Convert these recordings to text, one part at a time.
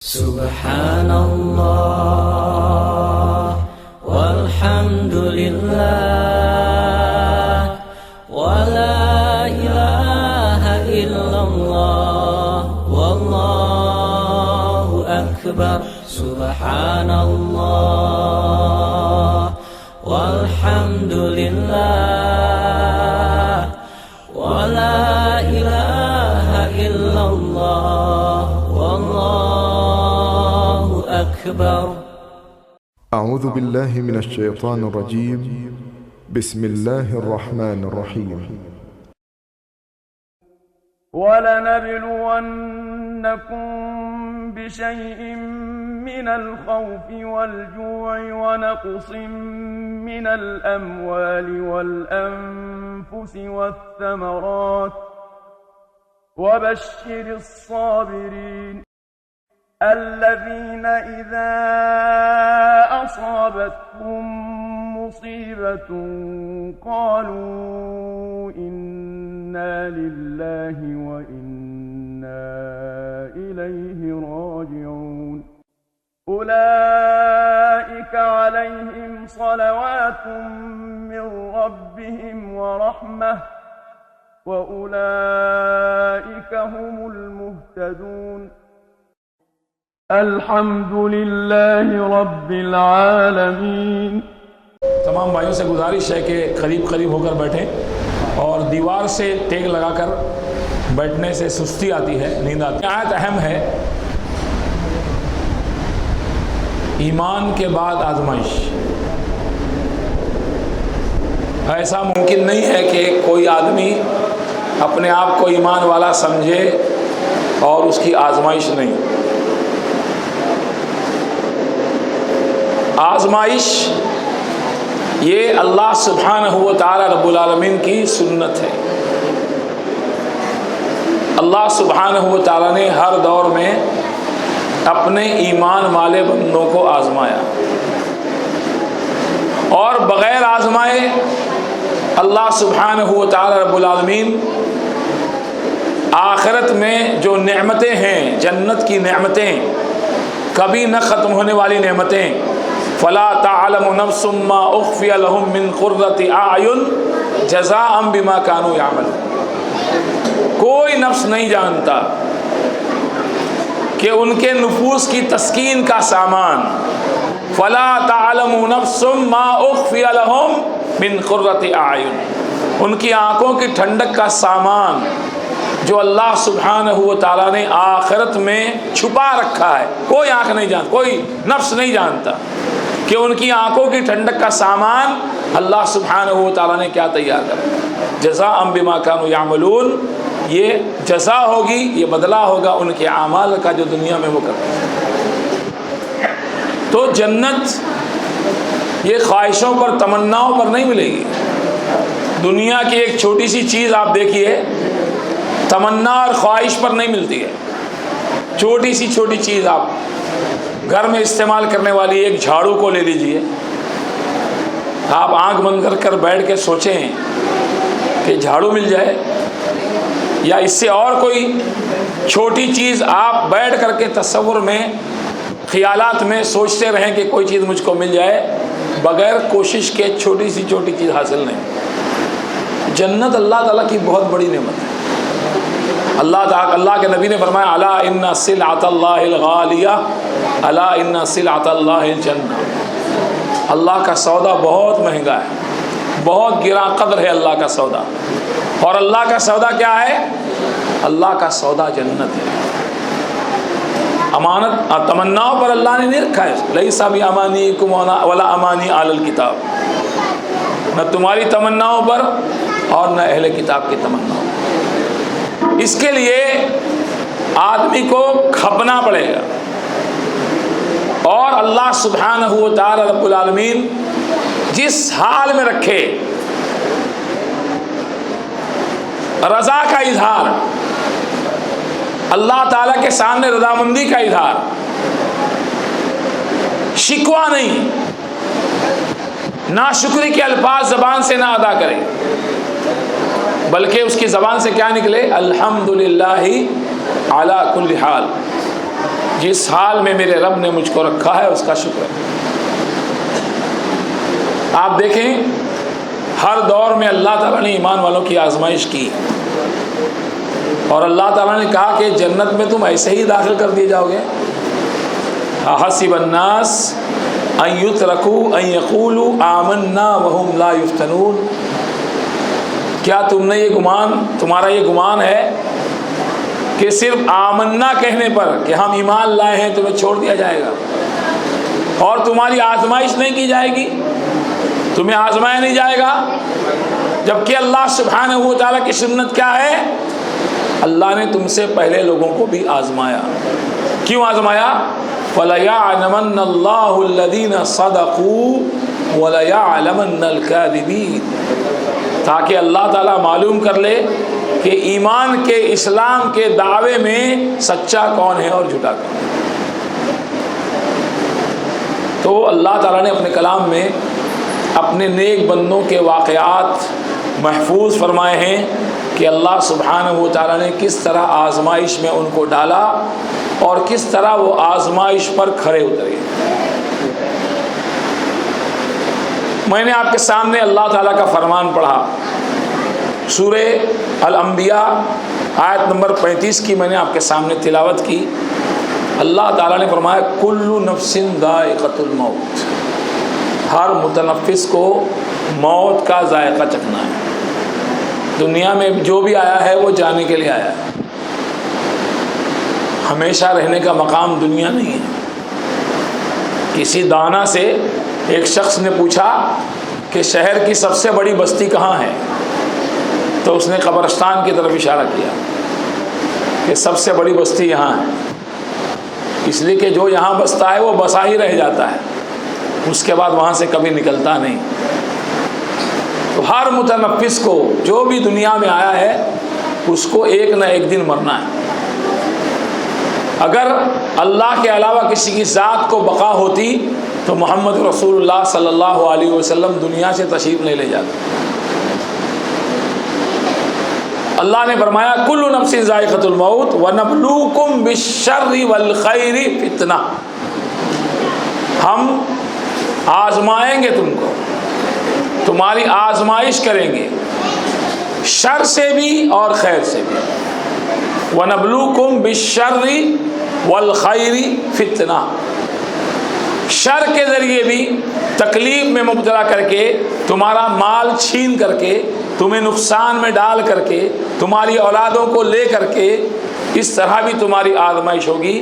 سبحان اللہ والحمد للہ ولا الہ الا اللہ واللہ اکبر سبحان اللہ والحمد للہ ولا الہ الا اللہ واللہ اکبر. اعوذ باللہ من الشیطان الرجیم. بسم اللہ الرحمن الرحیم. وَلَنَبْلُوَنَّكُمْ بِشَيْءٍ مِّنَ الْخَوْفِ وَالْجُوعِ وَنَقْصٍ مِّنَ الْأَمْوَالِ وَالْأَنفُسِ وَالثَّمَرَاتِ وَبَشِّرِ الصَّابِرِينَ الَّذِينَ إِذَا أَصَابَتْهُم مُّصِيبَةٌ قَالُوا إِنَّا لِلَّهِ وَإِنَّا إِلَيْهِ راجعون. أُولَئِكَ عَلَيْهِمْ صَلَوَاتٌ مِّن رَّبِّهِمْ وَرَحْمَةٌ وَأُولَئِكَ هُمُ الْمُهْتَدُونَ. الحمد للہ رب العالمین. تمام بھائیوں سے گزارش ہے کہ قریب قریب ہو کر بیٹھیں اور دیوار سے ٹیک لگا کر بیٹھنے سے سستی آتی ہے، نیند آتی ہے. آیت اہم ہے. ایمان کے بعد آزمائش. ایسا ممکن نہیں ہے کہ کوئی آدمی اپنے آپ کو ایمان والا سمجھے اور اس کی آزمائش نہیں. آزمائش یہ اللہ سبحانہ و تعالی رب العالمین کی سنت ہے. اللہ سبحانہ و تعالی نے ہر دور میں اپنے ایمان والے بندوں کو آزمایا، اور بغیر آزمائے اللہ سبحانہ و تعالی رب العالمین آخرت میں جو نعمتیں ہیں، جنت کی نعمتیں، کبھی نہ ختم ہونے والی نعمتیں، فلا تعلم نفس ما اخفی لهم من قرۃ اعین جزاء بما كانوا يعملون. کوئی نفس نہیں جانتا کہ ان کے نفوس کی تسکین کا سامان، فلا تعلم نفس ما اخفی لهم من قرۃ اعین، ان کی آنکھوں کی ٹھنڈک کا سامان جو اللہ سبحانہ و تعالیٰ نے آخرت میں چھپا رکھا ہے. کوئی آنکھ نہیں جانتا، کوئی نفس نہیں جانتا کہ ان کی آنکھوں کی ٹھنڈک کا سامان اللہ سبحانہ و تعالیٰ نے کیا تیار کر. جزاء بما كانوا يعملون، یہ جزا ہوگی، یہ بدلہ ہوگا ان کے اعمال کا جو دنیا میں وہ کرتے ہیں. تو جنت یہ خواہشوں پر، تمناؤں پر نہیں ملے گی. دنیا کی ایک چھوٹی سی چیز آپ دیکھیے، تمنا اور خواہش پر نہیں ملتی ہے. چھوٹی سی چھوٹی چیز آپ گھر میں استعمال کرنے والی ایک جھاڑو کو لے لیجئے. آپ آنکھ بند کر بیٹھ کے سوچیں کہ جھاڑو مل جائے، یا اس سے اور کوئی چھوٹی چیز آپ بیٹھ کر کے تصور میں، خیالات میں سوچتے رہیں کہ کوئی چیز مجھ کو مل جائے، بغیر کوشش کے چھوٹی سی چھوٹی چیز حاصل نہیں. جنت اللہ تعالیٰ کی بہت بڑی نعمت ہے. اللہ کے نبی نے فرمایا الا ان سلعۃ اللہ الغالیہ الا ان سلعۃ اللہ الجنہ. اللہ کا سودا بہت مہنگا ہے، بہت گراں قدر ہے اللہ کا سودا. اور اللہ کا سودا کیا ہے؟ اللہ کا سودا جنت ہے. امانت تمناؤں پر اللہ نے نہیں رکھا ہے. لیس بامانیکم ولا امانی اہل الکتاب، نہ تمہاری تمناؤں پر اور نہ اہل کتاب کی تمناؤں. اس کے لیے آدمی کو کھپنا پڑے گا، اور اللہ سبحانہ و تعالی رب العالمین جس حال میں رکھے، رضا کا اظہار، اللہ تعالیٰ کے سامنے رضامندی کا اظہار، شکوہ نہیں، ناشکری کے الفاظ زبان سے نہ ادا کرے، بلکہ اس کی زبان سے کیا نکلے؟ الحمدللہ علی کل حال. جس حال میں میرے رب نے مجھ کو رکھا ہے اس کا شکر ہے۔ آپ دیکھیں ہر دور میں اللہ تعالیٰ نے ایمان والوں کی آزمائش کی، اور اللہ تعالیٰ نے کہا کہ جنت میں تم ایسے ہی داخل کر دیے جاؤ گے۔ حسب الناس ان یترکوا ان یقولوا آمنا وهم لا یفتنون، کیا تمہارا یہ گمان ہے کہ صرف آمنا کہنے پر کہ ہم ایمان لائے ہیں تمہیں چھوڑ دیا جائے گا اور تمہاری آزمائش نہیں کی جائے گی، تمہیں آزمایا نہیں جائے گا؟ جبکہ اللہ سبحانہ و تعالیٰ کی سنت کیا ہے؟ اللہ نے تم سے پہلے لوگوں کو بھی آزمایا۔ کیوں آزمایا؟ وَلَيَعْلَمَنَّ اللَّهُ الَّذِينَ صَدَقُوا وَلَيَعْلَمَنَّ الْكَاذِبِينَ، تاکہ اللہ تعالیٰ معلوم کر لے کہ ایمان کے، اسلام کے دعوے میں سچا کون ہے اور جھوٹا کون ہے۔ تو اللہ تعالیٰ نے اپنے کلام میں اپنے نیک بندوں کے واقعات محفوظ فرمائے ہیں کہ اللہ سبحانہ و تعالیٰ نے کس طرح آزمائش میں ان کو ڈالا اور کس طرح وہ آزمائش پر کھڑے اترے۔ میں نے آپ کے سامنے اللہ تعالیٰ کا فرمان پڑھا، سورہ الانبیاء آیت نمبر 35 کی میں نے آپ کے سامنے تلاوت کی۔ اللہ تعالیٰ نے فرمایا کل نفس ذائقۃ الموت، ہر متنفس کو موت کا ذائقہ چکھنا ہے۔ دنیا میں جو بھی آیا ہے وہ جانے کے لیے آیا ہے، ہمیشہ رہنے کا مقام دنیا نہیں ہے۔ کسی دانا سے ایک شخص نے پوچھا کہ شہر کی سب سے بڑی بستی کہاں ہے؟ تو اس نے قبرستان کی طرف اشارہ کیا کہ سب سے بڑی بستی یہاں ہے، اس لیے کہ جو یہاں بستا ہے وہ بسا ہی رہ جاتا ہے، اس کے بعد وہاں سے کبھی نکلتا نہیں۔ تو ہر متنفس کو جو بھی دنیا میں آیا ہے اس کو ایک نہ ایک دن مرنا ہے۔ اگر اللہ کے علاوہ کسی کی ذات کو بقا ہوتی تو محمد رسول اللہ صلی اللہ علیہ وسلم دنیا سے تشریف نہیں لے جاتے۔ اللہ نے فرمایا کل نفس ذائقۃ الموت ونبلوکم بالشر والخیر فتنہ، ہم آزمائیں گے تم کو، تمہاری آزمائش کریں گے، شر سے بھی اور خیر سے بھی۔ وَنَبْلُوكُمْ بِالشَّرِّ وَالْخَيْرِ فِتْنَةً، شر کے ذریعے بھی تکلیف میں مبتلا کر کے، تمہارا مال چھین کر کے، تمہیں نقصان میں ڈال کر کے، تمہاری اولادوں کو لے کر کے، اس طرح بھی تمہاری آزمائش ہوگی،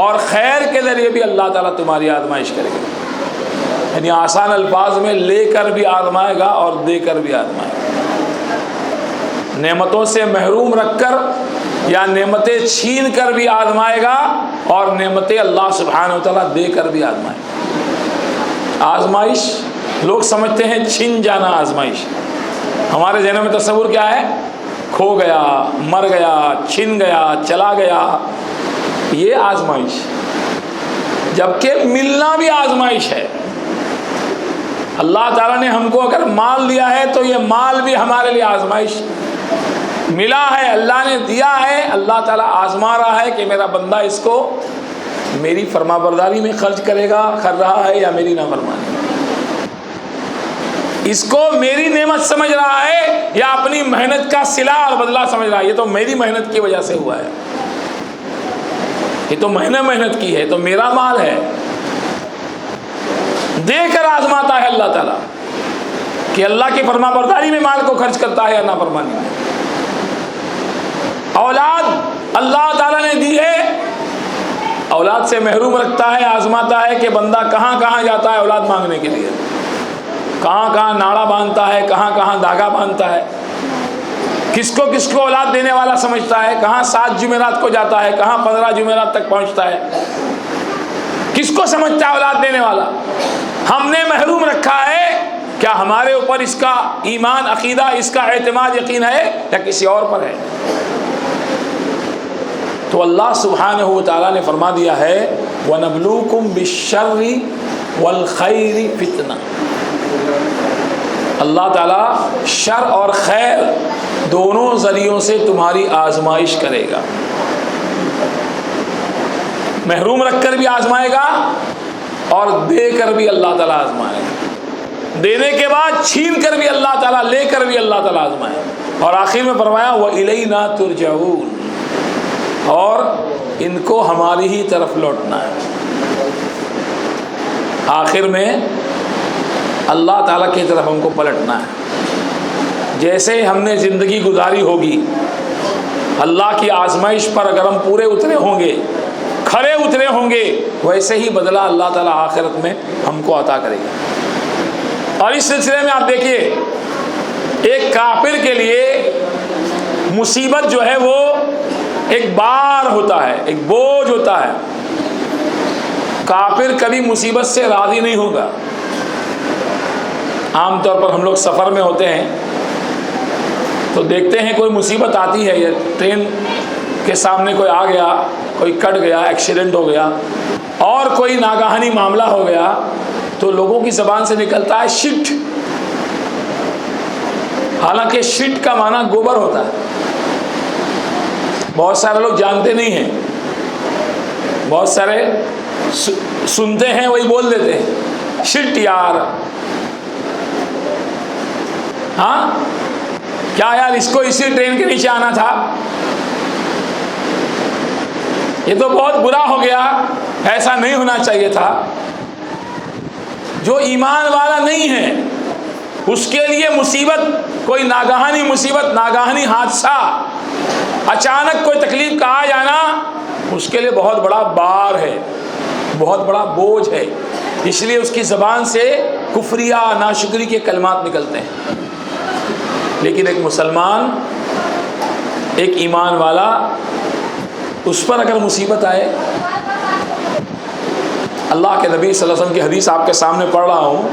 اور خیر کے ذریعے بھی اللہ تعالیٰ تمہاری آزمائش کرے گا۔ یعنی آسان الفاظ میں لے کر بھی آزمائے گا اور دے کر بھی آزمائے گا۔ نعمتوں سے محروم رکھ کر یا نعمتیں چھین کر بھی آزمائے گا، اور نعمتیں اللہ سبحانہ و تعالیٰ دے کر بھی آزمائے گا۔ آزمائش لوگ سمجھتے ہیں چھن جانا آزمائش، ہمارے ذہن میں تصور کیا ہے؟ کھو گیا، مر گیا، چھن گیا، چلا گیا، یہ آزمائش، جبکہ ملنا بھی آزمائش ہے۔ اللہ تعالیٰ نے ہم کو اگر مال دیا ہے تو یہ مال بھی ہمارے لیے آزمائش ملا ہے، اللہ نے دیا ہے، اللہ تعالیٰ آزما رہا ہے کہ میرا بندہ اس کو میری فرما برداری میں خرچ کرے گا، کر رہا ہے، یا میری نافرمانی، اس کو میری نعمت سمجھ رہا ہے یا اپنی محنت کا صلہ اور بدلہ سمجھ رہا ہے۔ یہ تو میری محنت کی وجہ سے ہوا ہے، یہ تو میں نے محنت کی ہے، تو میرا مال ہے۔ دے کر آزماتا ہے اللہ تعالیٰ کہ اللہ کی فرما برداری میں مال کو خرچ کرتا ہے یا نافرمانی میں۔ اولاد اللہ تعالیٰ نے دی ہے، اولاد سے محروم رکھتا ہے، آزماتا ہے کہ بندہ کہاں کہاں جاتا ہے اولاد مانگنے کے لیے، کہاں کہاں ناڑا باندھتا ہے، کہاں کہاں دھاگا باندھتا ہے، کس کو اولاد دینے والا سمجھتا ہے، کہاں 7 جمعرات کو جاتا ہے، کہاں 15 جمعرات تک پہنچتا ہے، کس کو سمجھتا ہے اولاد دینے والا؟ ہم نے محروم رکھا ہے، کیا ہمارے اوپر اس کا ایمان، عقیدہ، اس کا اعتماد، یقین ہے یا کسی اور پر ہے؟ تو اللہ سبحانہ و تعالیٰ نے فرما دیا ہے وَنَبْلُوكُمْ بِالشَّرِّ وَالْخَيْرِ فِتْنَةً، اللہ تعالیٰ شر اور خیر دونوں ذریعوں سے تمہاری آزمائش کرے گا۔ محروم رکھ کر بھی آزمائے گا اور دے کر بھی اللہ تعالیٰ آزمائے گا، دینے کے بعد چھین کر بھی اللہ تعالیٰ، لے کر بھی اللہ تعالیٰ آزمائے گا۔ اور آخر میں فرمایا وَإِلَيْنَا تُرْجَعُونَ، اور ان کو ہماری ہی طرف لوٹنا ہے۔ آخر میں اللہ تعالیٰ کی طرف ہم کو پلٹنا ہے۔ جیسے ہم نے زندگی گزاری ہوگی، اللہ کی آزمائش پر اگر ہم پورے اترے ہوں گے، کھڑے اترے ہوں گے، ویسے ہی بدلہ اللہ تعالیٰ آخرت میں ہم کو عطا کرے گا۔ اور اس سلسلے میں آپ دیکھیے، ایک کافر کے لیے مصیبت جو ہے وہ ایک بار ہوتا ہے، ایک بوجھ ہوتا ہے۔ کافر کبھی مصیبت سے راضی نہیں ہوگا۔ عام طور پر ہم لوگ سفر میں ہوتے ہیں تو دیکھتے ہیں کوئی مصیبت آتی ہے، یا ٹرین کے سامنے کوئی آ گیا، کوئی کٹ گیا، ایکسیڈنٹ ہو گیا، اور کوئی ناگہانی معاملہ ہو گیا، تو لوگوں کی زبان سے نکلتا ہے شٹ۔ حالانکہ شٹ کا معنی گوبر ہوتا ہے۔ بہت سارے لوگ جانتے نہیں ہیں، بہت سارے سنتے ہیں وہی بول دیتے ہیں شٹ یار، ہاں کیا یار اس کو اسی ٹرین کے نیچے آنا تھا، یہ تو بہت برا ہو گیا، ایسا نہیں ہونا چاہیے تھا۔ جو ایمان والا نہیں ہے اس کے لیے مصیبت، کوئی ناگہانی مصیبت، ناگہانی حادثہ، اچانک کوئی تکلیف کا آ جانا، اس کے لیے بہت بڑا بار ہے، بہت بڑا بوجھ ہے۔ اس لیے اس کی زبان سے کفریہ، ناشکری کے کلمات نکلتے ہیں۔ لیکن ایک مسلمان، ایک ایمان والا، اس پر اگر مصیبت آئے، اللہ کے نبی صلی اللہ علیہ وسلم کی حدیث آپ کے سامنے پڑھ رہا ہوں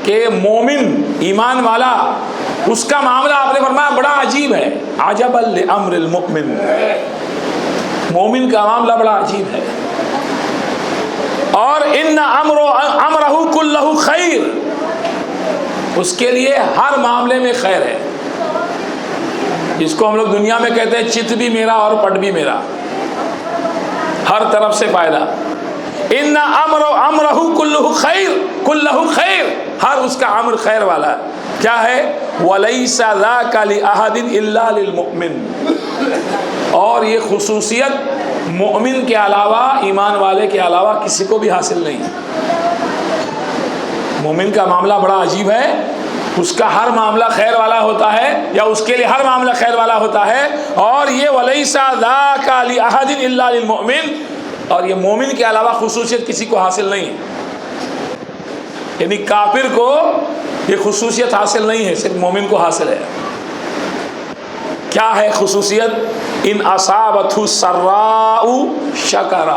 کہ مومن، ایمان والا، اس کا معاملہ آپ نے فرمایا بڑا عجیب ہے، عجبا لامر المؤمن، مومن کا معاملہ بڑا عجیب ہے۔ اور ان امرہ کلہ خیر، اس کے لیے ہر معاملے میں خیر ہے۔ جس کو ہم لوگ دنیا میں کہتے ہیں چت بھی میرا اور پٹ بھی میرا، ہر طرف سے فائدہ۔ ان امرہ کلہ خیر، کلہ خیر، ہر اس کا امر خیر والا ہے۔ کیا ہے؟ وَلَيْسَ ذَاكَ لِأَحَدٍ إِلَّا لِلْمُؤْمِنِ، اور یہ خصوصیت مومن کے علاوہ، ایمان والے کے علاوہ کسی کو بھی حاصل نہیں۔ مومن کا معاملہ بڑا عجیب ہے، اس کا ہر معاملہ خیر والا ہوتا ہے، یا اس کے لیے ہر معاملہ خیر والا ہوتا ہے۔ اور یہ وَلَيْسَ ذَاكَ لِأَحَدٍ إِلَّا لِلْمُؤْمِنِ، اور یہ مومن کے علاوہ خصوصیت کسی کو حاصل نہیں ہے۔ یعنی کافر کو یہ خصوصیت حاصل نہیں ہے، صرف مومن کو حاصل ہے۔ کیا ہے خصوصیت؟ ان اصابتہ السراء شکر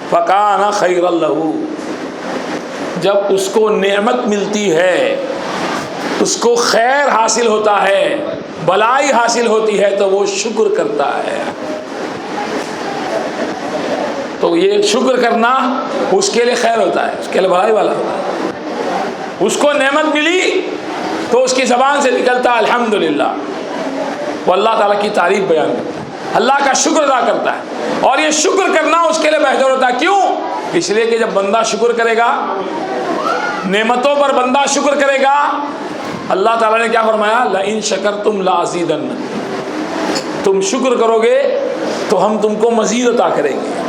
فکان خیرا لہ، جب اس کو نعمت ملتی ہے، اس کو خیر حاصل ہوتا ہے، بلائی حاصل ہوتی ہے، تو وہ شکر کرتا ہے۔ تو یہ شکر کرنا اس کے لیے خیر ہوتا ہے، اس کے لیے بھلائی والا ہوتا ہے۔ اس کو نعمت ملی تو اس کی زبان سے نکلتا ہے الحمدللہ، وہ اللہ تعالیٰ کی تعریف بیان کرتا ہے، اللہ کا شکر ادا کرتا ہے۔ اور یہ شکر کرنا اس کے لیے بہتر ہوتا ہے۔ کیوں؟ اس لیے کہ جب بندہ شکر کرے گا، نعمتوں پر بندہ شکر کرے گا، اللہ تعالیٰ نے کیا فرمایا؟ لَإِن شَكَرْتُمْ لَأَزِيدَنَّكُمْ، تم شکر کرو گے تو ہم تم کو مزید عطا کریں گے۔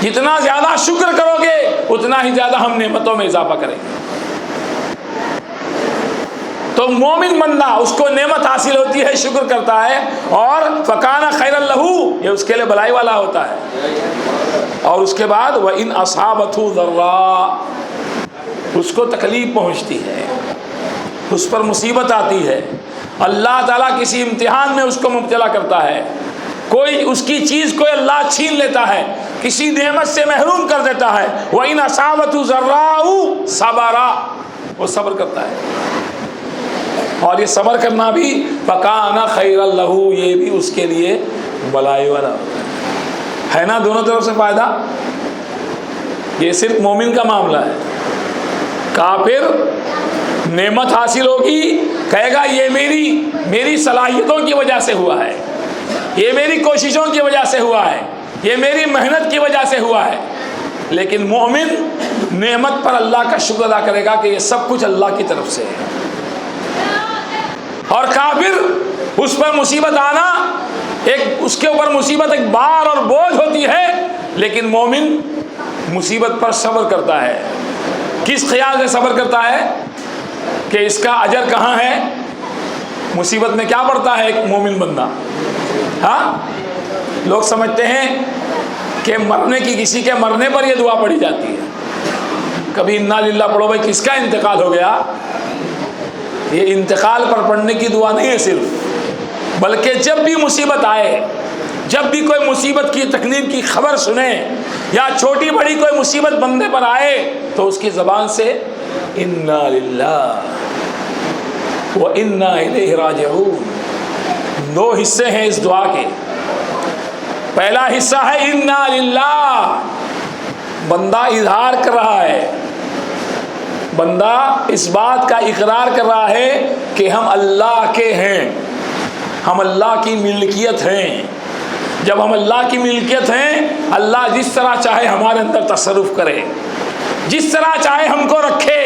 جتنا زیادہ شکر کرو گے اتنا ہی زیادہ ہم نعمتوں میں اضافہ کریں گے۔ تو مومن بندہ، اس کو نعمت حاصل ہوتی ہے، شکر کرتا ہے، اور فکان خیرا لہ، یہ اس کے لیے بلائی والا ہوتا ہے۔ اور اس کے بعد وَإِنْ أَصَابَتْهُ ضَرَّاء، اس کو تکلیف پہنچتی ہے، اس پر مصیبت آتی ہے، اللہ تعالیٰ کسی امتحان میں اس کو مبتلا کرتا ہے، کوئی اس کی چیز کو اللہ چھین لیتا ہے، کسی نعمت سے محروم کر دیتا ہے، وَإِنْ أَصَابَتْهُ ضَرَّاء صَبَرَ، وہ صبر کرتا ہے۔ اور یہ صبر کرنا بھی فَكَانَ خَيْرًا لَهُ، یہ بھی اس کے لیے بلائی والا ہے نا، دونوں طرف سے فائدہ۔ یہ صرف مومن کا معاملہ ہے۔ کافر نعمت حاصل ہوگی، کہے گا یہ میری صلاحیتوں کی وجہ سے ہوا ہے، یہ میری کوششوں کی وجہ سے ہوا ہے، یہ میری محنت کی وجہ سے ہوا ہے. لیکن مومن نعمت پر اللہ کا شکر ادا کرے گا کہ یہ سب کچھ اللہ کی طرف سے ہے. اور کافر اس پر مصیبت آنا اس کے اوپر مصیبت ایک بار اور بوجھ ہوتی ہے، لیکن مومن مصیبت پر صبر کرتا ہے. کس خیال سے صبر کرتا ہے کہ اس کا اجر کہاں ہے؟ مصیبت میں کیا پڑتا ہے ایک مومن بندہ؟ ہاں، لوگ سمجھتے ہیں کہ کسی کے مرنے پر یہ دعا پڑھی جاتی ہے. کبھی انا للہ پڑھو بھائی، کس کا انتقال ہو گیا؟ یہ انتقال پر پڑھنے کی دعا نہیں ہے صرف، بلکہ جب بھی مصیبت آئے، جب بھی کوئی مصیبت کی تکلیف کی خبر سنے یا چھوٹی بڑی کوئی مصیبت بندے پر آئے تو اس کی زبان سے انا للہ و انا الیہ راجعون. 2 حصے ہیں اس دعا کے. پہلا حصہ ہے انا للہ، بندہ اظہار کر رہا ہے، بندہ اس بات کا اقرار کر رہا ہے کہ ہم اللہ کے ہیں، ہم اللہ کی ملکیت ہیں. جب ہم اللہ کی ملکیت ہیں، اللہ جس طرح چاہے ہمارے اندر تصرف کرے، جس طرح چاہے ہم کو رکھے،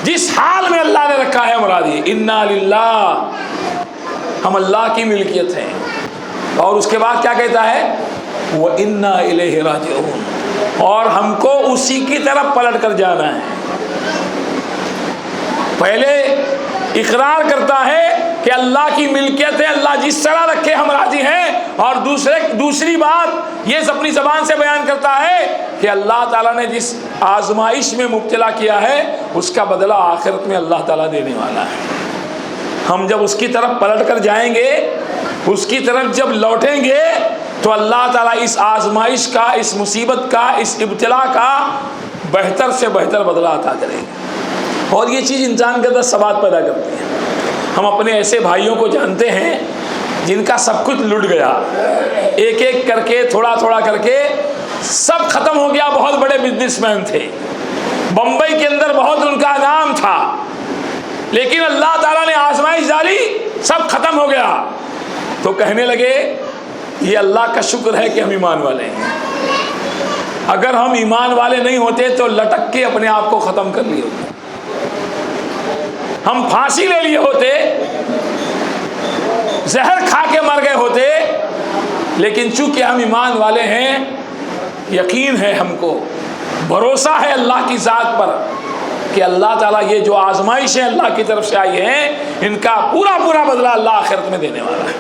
جس حال میں اللہ نے رکھا ہے مراد یہ انا للہ، ہم اللہ کی ملکیت ہیں. اور اس کے بعد کیا کہتا ہے؟ وَإِنَّا إِلَيْهِ رَاجِعُونَ، اور ہم کو اسی کی طرف پلٹ کر جانا ہے. پہلے اقرار کرتا ہے کہ اللہ کی ملکیت ہے، اللہ جس طرح رکھے ہم راضی ہیں، اور دوسری بات یہ اپنی زبان سے بیان کرتا ہے کہ اللہ تعالیٰ نے جس آزمائش میں مبتلا کیا ہے اس کا بدلہ آخرت میں اللہ تعالیٰ دینے والا ہے. ہم جب اس کی طرف پلٹ کر جائیں گے، اس کی طرف جب لوٹیں گے تو اللہ تعالیٰ اس آزمائش کا، اس مصیبت کا، اس ابتلا کا بہتر سے بہتر بدلہ عطا کرے گا. اور یہ چیز انسان کے اندر ثبات پیدا کرتی ہے. ہم اپنے ایسے بھائیوں کو جانتے ہیں جن کا سب کچھ لٹ گیا، ایک ایک کر کے، تھوڑا تھوڑا کر کے سب ختم ہو گیا. بہت بڑے بزنس مین تھے، بمبئی کے اندر بہت ان کا نام تھا، لیکن اللہ تعالیٰ نے آزمائش ڈالی، سب ختم ہو گیا. تو کہنے لگے یہ اللہ کا شکر ہے کہ ہم ایمان والے ہیں. اگر ہم ایمان والے نہیں ہوتے تو لٹک کے اپنے آپ کو ختم کر لیے ہوتے، ہم پھانسی لے لیے ہوتے، زہر کھا کے مر گئے ہوتے. لیکن چونکہ ہم ایمان والے ہیں، یقین ہے، ہم کو بھروسہ ہے اللہ کی ذات پر کہ اللہ تعالیٰ یہ جو آزمائشیں اللہ کی طرف سے آئی ہیں ان کا پورا پورا بدلہ اللہ آخرت میں دینے والا ہے.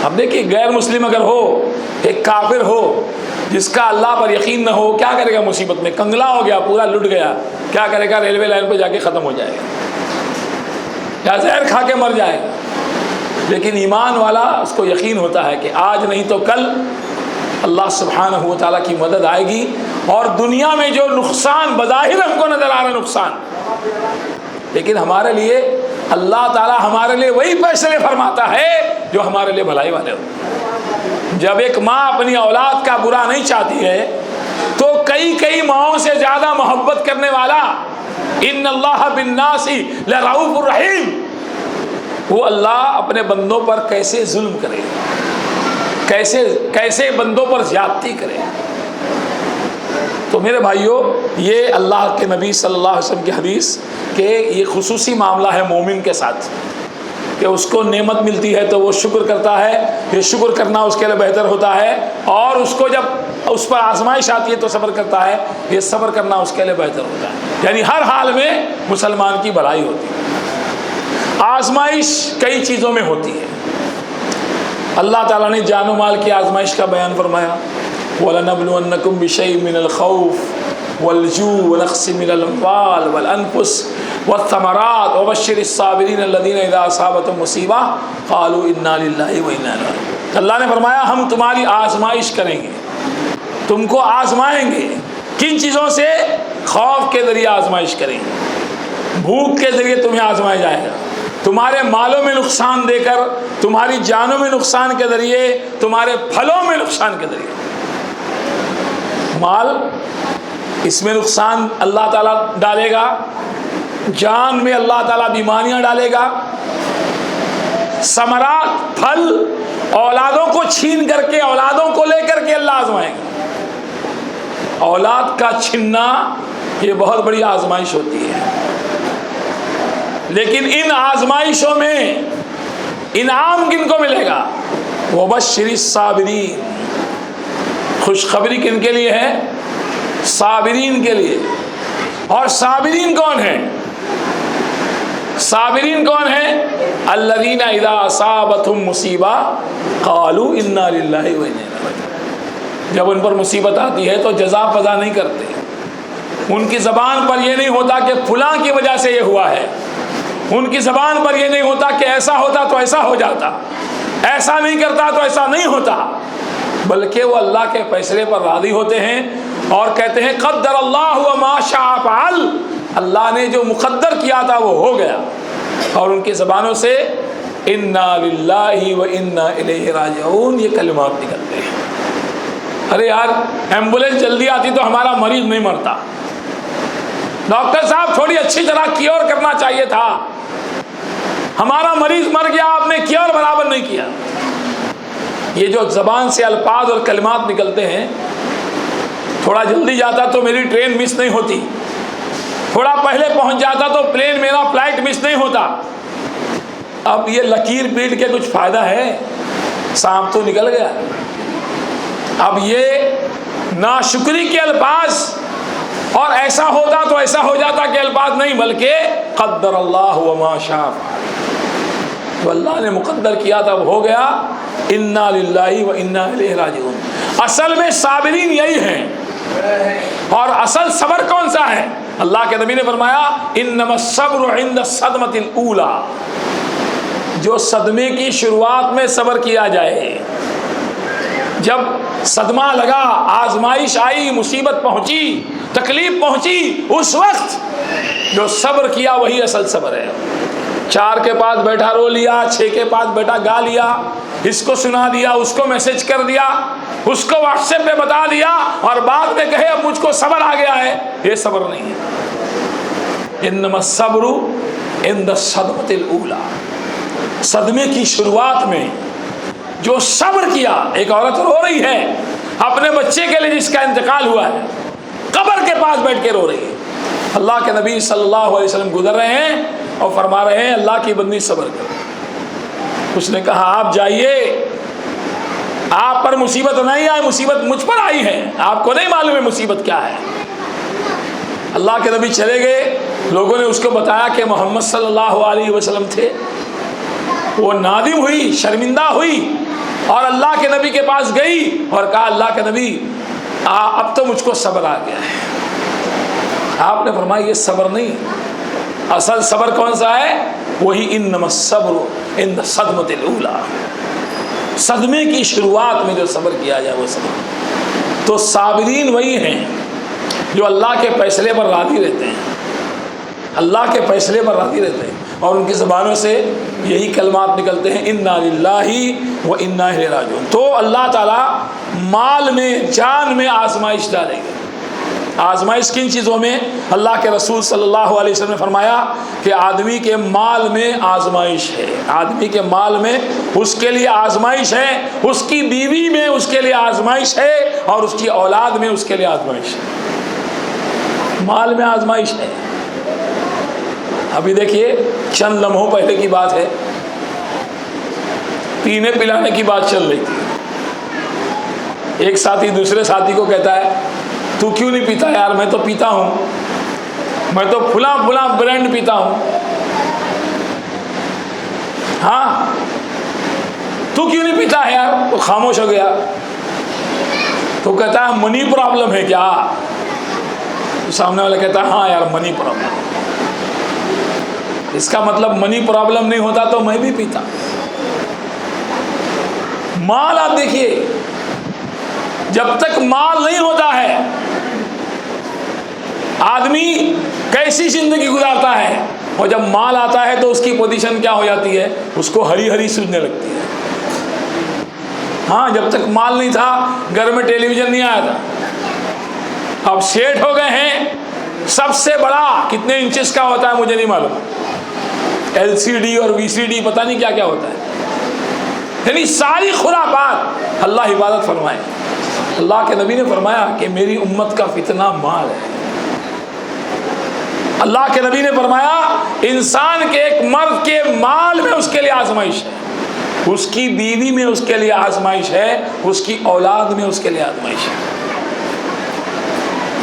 اب دیکھیے، غیر مسلم اگر ہو، ایک کافر ہو جس کا اللہ پر یقین نہ ہو، کیا کرے گا؟ مصیبت میں کنگلا ہو گیا، پورا لٹ گیا، کیا کرے گا؟ ریلوے لائن پہ جا کے ختم ہو جائے گا یا زہر کھا کے مر جائے گا. لیکن ایمان والا، اس کو یقین ہوتا ہے کہ آج نہیں تو کل اللہ سبحانہ و تعالیٰ کی مدد آئے گی. اور دنیا میں جو نقصان بظاہر ہم کو نظر آ رہا نقصان، لیکن ہمارے لیے اللہ تعالیٰ ہمارے لیے وہی فیصلے فرماتا ہے جو ہمارے لیے بھلائی والے ہوتے. جب ایک ماں اپنی اولاد کا برا نہیں چاہتی ہے تو کئی ماؤں سے زیادہ محبت کرنے والا ان اللہ بالناس لرؤوف الرحیم، وہ اللہ اپنے بندوں پر کیسے ظلم کرے، کیسے بندوں پر زیادتی کرے. تو میرے بھائیوں، یہ اللہ کے نبی صلی اللہ علیہ وسلم کی حدیث کہ یہ خصوصی معاملہ ہے مومن کے ساتھ کہ اس کو نعمت ملتی ہے تو وہ شکر کرتا ہے. یہ شکر کرنا اس کے لیے بہتر ہوتا ہے، اور اس کو جب اس پر آزمائش آتی ہے تو صبر کرتا ہے، یہ صبر کرنا اس کے لیے بہتر ہوتا ہے. یعنی ہر حال میں مسلمان کی بھلائی ہوتی ہے. آزمائش کئی چیزوں میں ہوتی ہے. اللہ تعالیٰ نے جان و مال کی آزمائش کا بیان فرمایا، وَلَنَبْلُوَنَّكُمْ بِشَيْءٍ مِّنَ الْخَوْفِ وَالْجُوعِ وَنَقْصٍ مِّنَ الْأَمْوَالِ وَالْأَنفُسِ وَالثَّمَرَاتِ وَبَشِّرِ الصَّابِرِينَ الَّذِينَ إِذَا أَصَابَتْهُم مُّصِيبَةٌ قَالُوا إِنَّا لِلَّهِ وَإِنَّا إِلَيْهِ رَاجِعُونَ. اللہ نے فرمایا ہم تمہاری آزمائش کریں گے، تم کو آزمائیں گے. کن چیزوں سے؟ خوف کے ذریعے آزمائش کریں گے، بھوک کے ذریعے تمہیں آزمایا جائے گا، تمہارے مالوں میں نقصان دے کر، تمہاری جانوں میں نقصان کے ذریعے، تمہارے پھلوں میں نقصان کے ذریعے. مال، اس میں نقصان اللہ تعالیٰ ڈالے گا، جان میں اللہ تعالیٰ بیماریاں ڈالے گا. ثمرات، پھل، اولادوں کو چھین کر کے، اولادوں کو لے کر کے اللہ آزمائے گا۔ اولاد کا چھننا یہ بہت بڑی آزمائش ہوتی ہے، لیکن ان آزمائشوں میں انعام کن کو ملے گا؟ وبشر الصابرین، خوشخبری کن کے لیے ہے؟ صابرین کے لیے۔ اور صابرین کون ہیں؟ صابرین کون ہیں؟ الذین اذا اصابتهم مصیبہ قالوا انا للہ و انا الیہ راجعون۔ جب ان پر مصیبت آتی ہے تو جزا فضا نہیں کرتے، ان کی زبان پر یہ نہیں ہوتا کہ فلاں کی وجہ سے یہ ہوا ہے، ان کی زبان پر یہ نہیں ہوتا کہ ایسا ہوتا تو ایسا ہو جاتا، ایسا نہیں کرتا تو ایسا نہیں ہوتا، بلکہ وہ اللہ کے فیصلے پر راضی ہوتے ہیں اور کہتے ہیں قدر اللہ وما شاء فعل، اللہ نے جو مقدر کیا تھا وہ ہو گیا۔ اور ان کی زبانوں سے انا للہ و انا الیہ راجعون یہ کلمات نکلتے ہیں۔ ارے یار، ایمبولینس جلدی آتی تو ہمارا مریض نہیں مرتا، ڈاکٹر صاحب تھوڑی اچھی طرح کیور کرنا چاہیے تھا، ہمارا مریض مر گیا، آپ نے کیور برابر نہیں کیا۔ یہ جو زبان سے الفاظ اور کلمات نکلتے ہیں، تھوڑا جلدی جاتا تو میری ٹرین مس نہیں ہوتی، تھوڑا پہلے پہنچ جاتا تو پلین میرا فلائٹ مس نہیں ہوتا۔ اب یہ لکیر پیٹ کے کچھ فائدہ ہے؟ سانپ تو نکل گیا۔ اب یہ ناشکری کے الفاظ اور ایسا ہوتا تو ایسا ہو جاتا کے الفاظ نہیں، بلکہ قدر اللہ وما شاء فعل، جو اللہ نے مقدر کیا تھا وہ ہو گیا۔ انا للہ و انا الیہ راجعون۔ اصل میں صابرین یہی ہیں، اور اصل صبر کون سا ہے؟ اللہ کے نبی نے فرمایا انما الصبر عند الصدمۃ الاولى، جو صدمے کی شروعات میں صبر کیا جائے، جب صدمہ لگا، آزمائش آئی، مصیبت پہنچی، تکلیف پہنچی، اس وقت جو صبر کیا وہی اصل صبر ہے۔ 4 کے پاس بیٹھا رو لیا، 6 کے پاس بیٹھا گا لیا، اس کو سنا دیا، اس کو میسج کر دیا، اس کو واٹس ایپ پہ بتا دیا، اور بعد میں کہے اب مجھ کو صبر آ گیا ہے، یہ صبر نہیں ہے۔ انما الصبر عند الصدمۃ الاولى، صدمے کی شروعات میں جو صبر کیا۔ ایک عورت رو رہی ہے اپنے بچے کے لیے جس کا انتقال ہوا ہے، قبر کے پاس بیٹھ کے رو رہی ہے، اللہ کے نبی صلی اللہ علیہ وسلم گزر رہے ہیں اور فرما رہے ہیں اللہ کی بندی صبر کرو۔ اس نے کہا آپ جائیے، آپ پر مصیبت نہیں آئی، مصیبت مجھ پر آئی ہے، آپ کو نہیں معلوم ہے مصیبت کیا ہے۔ اللہ کے نبی چلے گئے، لوگوں نے اس کو بتایا کہ محمد صلی اللہ علیہ وسلم تھے، وہ نادم ہوئی، شرمندہ ہوئی، اور اللہ کے نبی کے پاس گئی اور کہا اللہ کے نبی اب تو مجھ کو صبر آ گیا ہے۔ آپ نے فرمایا یہ صبر نہیں، اصل صبر کون سا ہے؟ وہی انما الصبر عند الصدمۃ الاولى، صدمے کی شروعات میں جو صبر کیا جائے وہ صبر۔ تو صابرین وہی ہیں جو اللہ کے فیصلے پر راضی رہتے ہیں، اللہ کے فیصلے پر راضی رہتے ہیں، اور ان کی زبانوں سے یہی کلمات نکلتے ہیں انا للہ و انا الیہ راجعون۔ تو اللہ تعالیٰ مال میں، جان میں آزمائش ڈالے گا۔ آزمائش کن چیزوں میں؟ اللہ کے رسول صلی اللہ علیہ وسلم نے فرمایا کہ آدمی کے مال میں آزمائش ہے، آدمی کے مال میں اس کے لیے آزمائش ہے، اس کی بیوی میں اس کے لیے آزمائش ہے، اور اس کی اولاد میں اس کے لیے آزمائش ہے۔ مال میں آزمائش ہے۔ ابھی دیکھیے چند لمحوں پہلے کی بات ہے، پینے پلانے کی بات چل رہی تھی۔ ایک ساتھی دوسرے ساتھی کو کہتا ہے تو کیوں نہیں پیتا؟ یار میں تو پیتا ہوں، میں تو فلاں فلاں برانڈ پیتا ہوں۔ ہاں تو کیوں نہیں پیتا ہے یار؟ تو خاموش ہو گیا۔ تو کہتا ہے منی پرابلم ہے کیا؟ تو سامنے والا کہتا ہے ہاں یار منی پرابلم۔ اس کا مطلب منی پرابلم نہیں ہوتا تو میں بھی پیتا۔ مال آپ دیکھیے، جب تک مال نہیں ہوتا ہے آدمی کیسی زندگی گزارتا ہے، اور جب مال آتا ہے تو اس کی پوزیشن کیا ہو جاتی ہے؟ اس کو ہری ہری سوجنے لگتی ہے۔ ہاں جب تک مال نہیں تھا گھر میں ٹیلی ویژن نہیں آیا تھا، اب سیٹ ہو گئے ہیں، سب سے بڑا کتنے انچز کا ہوتا ہے مجھے نہیں معلوم، LCD اور VCD پتہ نہیں کیا کیا ہوتا ہے، یعنی ساری خرافات. اللہ عبادت فرمائے. اللہ کے نبی نے فرمایا کہ میری امت کا فتنہ مال ہے. اللہ کے نبی نے فرمایا انسان کے ایک مرد کے مال میں اس کے لیے آزمائش ہے, اس کی بیوی میں اس کے لیے آزمائش ہے, اس کی اولاد میں اس کے لیے آزمائش ہے.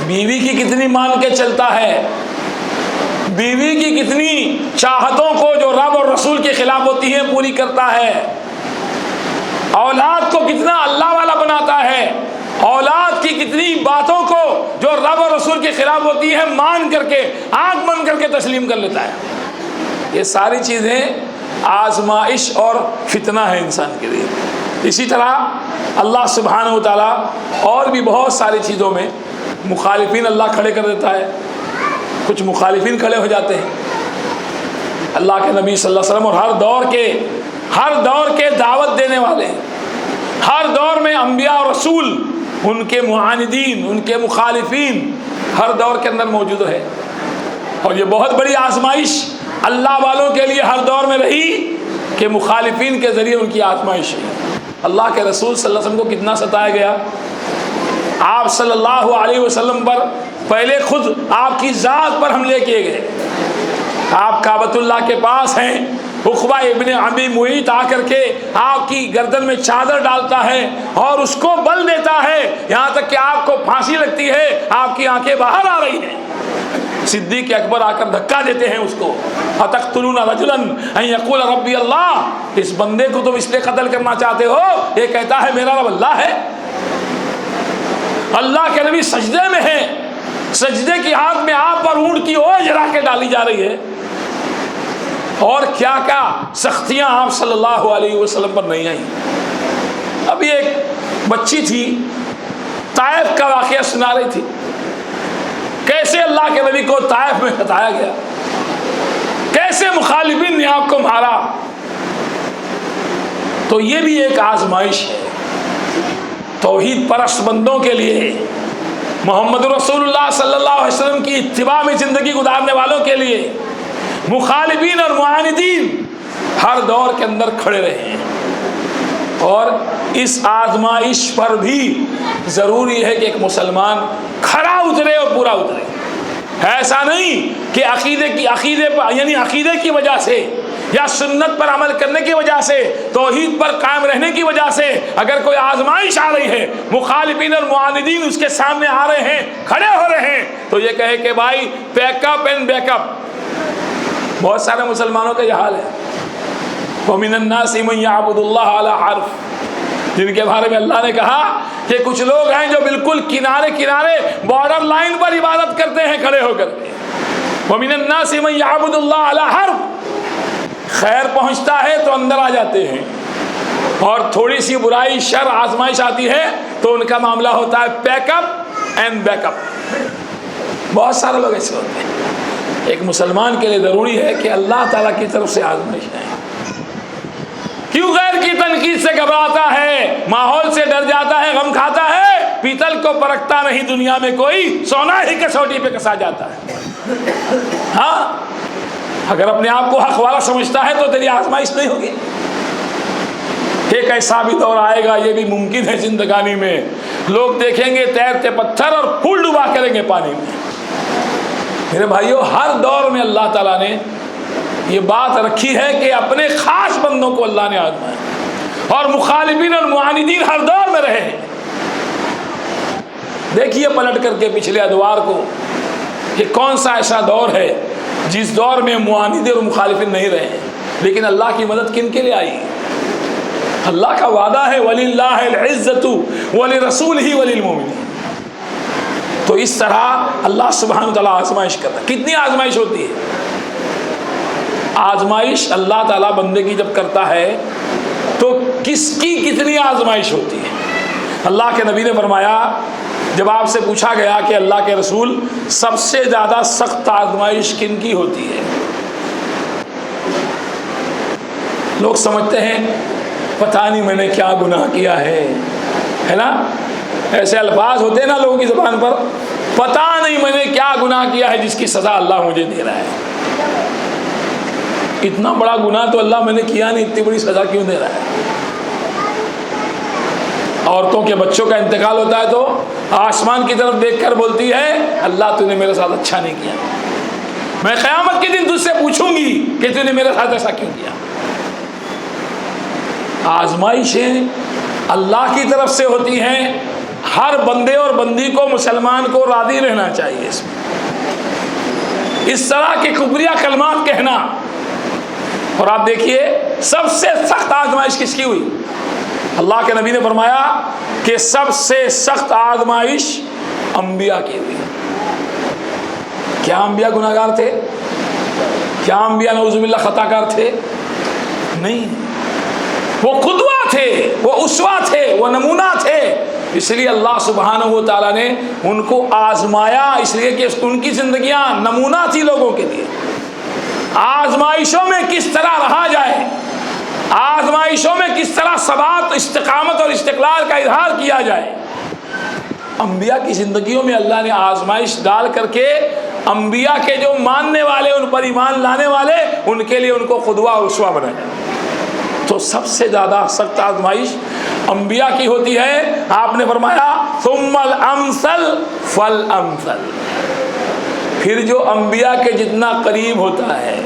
بیوی کی کتنی مان کے چلتا ہے, بیوی کی کتنی چاہتوں کو جو رب اور رسول کے خلاف ہوتی ہیں پوری کرتا ہے, اولاد کو کتنا اللہ والا بناتا ہے, اولاد کی کتنی باتوں کو جو رب اور رسول کے خلاف ہوتی ہیں مان کر کے آنکھ بند کر کے تسلیم کر لیتا ہے. یہ ساری چیزیں آزمائش اور فتنہ ہے انسان کے لیے. اسی طرح اللہ سبحانہ و تعالیٰ اور بھی بہت ساری چیزوں میں مخالفین اللہ کھڑے کر دیتا ہے. کچھ مخالفین کھڑے ہو جاتے ہیں. اللہ کے نبی صلی اللہ علیہ وسلم اور ہر دور کے دعوت دینے والے, ہر دور میں انبیاء اور رسول, ان کے معاندین, ان کے مخالفین ہر دور کے اندر موجود رہے. اور یہ بہت بڑی آزمائش اللہ والوں کے لیے ہر دور میں رہی کہ مخالفین کے ذریعے ان کی آزمائش ہے. اللہ کے رسول صلی اللہ علیہ وسلم کو کتنا ستایا گیا. آپ صلی اللہ علیہ وسلم پر پہلے خود آپ کی ذات پر حملے کیے گئے. آپ کعبۃ اللہ کے پاس ہیں, عقبہ ابن ابی معیط آ کر کے آپ کی گردن میں چادر ڈالتا ہے اور اس کو بل دیتا ہے, یہاں تک کہ آپ کو پھانسی لگتی ہے, آپ کی آنکھیں باہر آ رہی ہیں. صدیق اکبر آ کر دھکا دیتے ہیں اس کو. اتقتلون رجلا ان یقول ربی اللہ, اس بندے کو تم اس لیے قتل کرنا چاہتے ہو یہ کہتا ہے میرا رب اللہ ہے. اللہ کے نبی سجدے میں ہیں, سجدے کی حالت میں آپ پر اونٹ کی اوج رکھ کے ڈالی جا رہی ہے, اور کیا کیا سختیاں آپ صلی اللہ علیہ وسلم پر نہیں آئیں. ابھی ایک بچی تھی, طائف کا واقعہ سنا رہی تھی, کیسے اللہ کے نبی کو طائف میں ستایا گیا, کیسے مخالفین نے آپ کو مارا. تو یہ بھی ایک آزمائش ہے توحید پرست بندوں کے لیے, محمد رسول اللہ صلی اللہ علیہ وسلم کی اتباع میں زندگی گزارنے والوں کے لیے. مخالفین اور معاندین ہر دور کے اندر کھڑے رہے ہیں, اور اس آزمائش پر بھی ضروری ہے کہ ایک مسلمان کھڑا اترے اور پورا اترے. ایسا نہیں کہ عقیدے کی وجہ سے یا سنت پر عمل کرنے کی وجہ سے, توحید پر قائم رہنے کی وجہ سے اگر کوئی آزمائش آ رہی ہے, مخالفین اور معاندین اس کے سامنے آ رہے ہیں, کھڑے ہو رہے ہیں, تو یہ کہے کہ بھائی pack up and back up. بہت سارے مسلمانوں کا یہ حال ہے. وَمِنَ النَّاسِ مَن يَعْبُدُ اللَّهَ عَلَى حَرْفٍ, جن کے بارے میں اللہ نے کہا کہ کچھ لوگ ہیں جو بالکل کنارے بارڈر لائن پر عبادت کرتے ہیں کھڑے ہو کر کے. وَمِنَ النَّاسِ مَن يَعْبُدُ اللَّهَ عَلَى حَرْفٍ, خیر پہنچتا ہے تو اندر آ جاتے ہیں, اور تھوڑی سی برائی شر آزمائش آتی ہے تو ان کا معاملہ ہوتا ہے pack up and back up. بہت سارے لوگ ایسے ہوتے ہیں. ایک مسلمان کے لیے ضروری ہے کہ اللہ تعالیٰ کی طرف سے آزمائش آئے. کیوں غیر کی تنقید سے گھبراتا ہے, ماحول سے ڈر جاتا ہے, غم کھاتا ہے, پیتل کو پرکھتا نہیں دنیا میں کوئی, سونا ہی کسوٹی پہ کسا جاتا ہے. ہاں, اگر اپنے آپ کو حق والا سمجھتا ہے تو تیری آزمائش نہیں ہوگی. ایک ایسا بھی دور آئے گا, یہ بھی ممکن ہے زندگانی میں, لوگ دیکھیں گے تیرتے پتھر اور پھول ڈبا کریں گے پانی میں. میرے بھائیوں, ہر دور میں اللہ تعالیٰ نے یہ بات رکھی ہے کہ اپنے خاص بندوں کو اللہ نے آزمایا, اور مخالفین اور معاندین ہر دور میں رہے ہیں. دیکھیے پلٹ کر کے پچھلے ادوار کو کہ کون سا ایسا دور ہے جس دور میں معاندین اور مخالفین نہیں رہے ہیں, لیکن اللہ کی مدد کن کے لیے آئی. اللہ کا وعدہ ہے وَلِلَّهِ الْعِزَّةُ وَلِرَسُولِهِ وَلِلْمُؤْمِنِينَ. تو اس طرح اللہ سبحانہ وتعالیٰ آزمائش کرتا ہے. کتنی آزمائش ہوتی ہے. آزمائش اللہ تعالیٰ بندے کی جب کرتا ہے تو کس کی کتنی آزمائش ہوتی ہے. اللہ کے نبی نے فرمایا, جب آپ سے پوچھا گیا کہ اللہ کے رسول سب سے زیادہ سخت آزمائش کن کی ہوتی ہے, لوگ سمجھتے ہیں پتہ نہیں میں نے کیا گناہ کیا ہے نا, ایسے الفاظ ہوتے ہیں نا لوگوں کی زبان پر, پتہ نہیں میں نے کیا گناہ کیا ہے جس کی سزا اللہ مجھے دے رہا ہے. اتنا بڑا گناہ تو اللہ میں نے کیا نہیں, اتنی بڑی سزا کیوں دے رہا ہے. عورتوں کے بچوں کا انتقال ہوتا ہے تو آسمان کی طرف دیکھ کر بولتی ہے اللہ تو نے میرے ساتھ اچھا نہیں کیا، میں قیامت کے دن تجھ سے پوچھوں گی کہ تو نے میرے ساتھ ایسا کیوں کیا۔ آزمائشیں اللہ کی طرف سے ہوتی ہیں، ہر بندے اور بندی کو مسلمان کو راضی رہنا چاہیے اس میں، اس طرح کے کفریہ کلمات کہنا۔ اور آپ دیکھیے سب سے سخت آزمائش کس کی ہوئی؟ اللہ کے نبی نے فرمایا کہ سب سے سخت آزمائش انبیاء کی ہوئی۔ کیا انبیاء گناہگار تھے؟ کیا انبیاء نعوذ باللہ خطا کار تھے؟ نہیں، وہ قدوہ تھے، وہ اسوہ تھے، وہ نمونہ تھے، اس لیے اللہ سبحانہ و تعالیٰ نے ان کو آزمایا، اس لیے کہ ان کی زندگیاں نمونہ تھی لوگوں کے لیے۔ آزمائشوں میں کس طرح رہا جائے، آزمائشوں میں کس طرح ثبات، استقامت اور استقلال کا اظہار کیا جائے، انبیاء کی زندگیوں میں اللہ نے آزمائش ڈال کر کے انبیاء کے جو ماننے والے، ان پر ایمان لانے والے، ان کے لیے ان کو قدوہ اور اسوہ بنایا۔ تو سب سے زیادہ سخت آزمائش انبیاء کی ہوتی ہے۔ آپ نے فرمایا ثم الامثل فالامثل، پھر جو انبیاء کے جتنا قریب ہوتا ہے،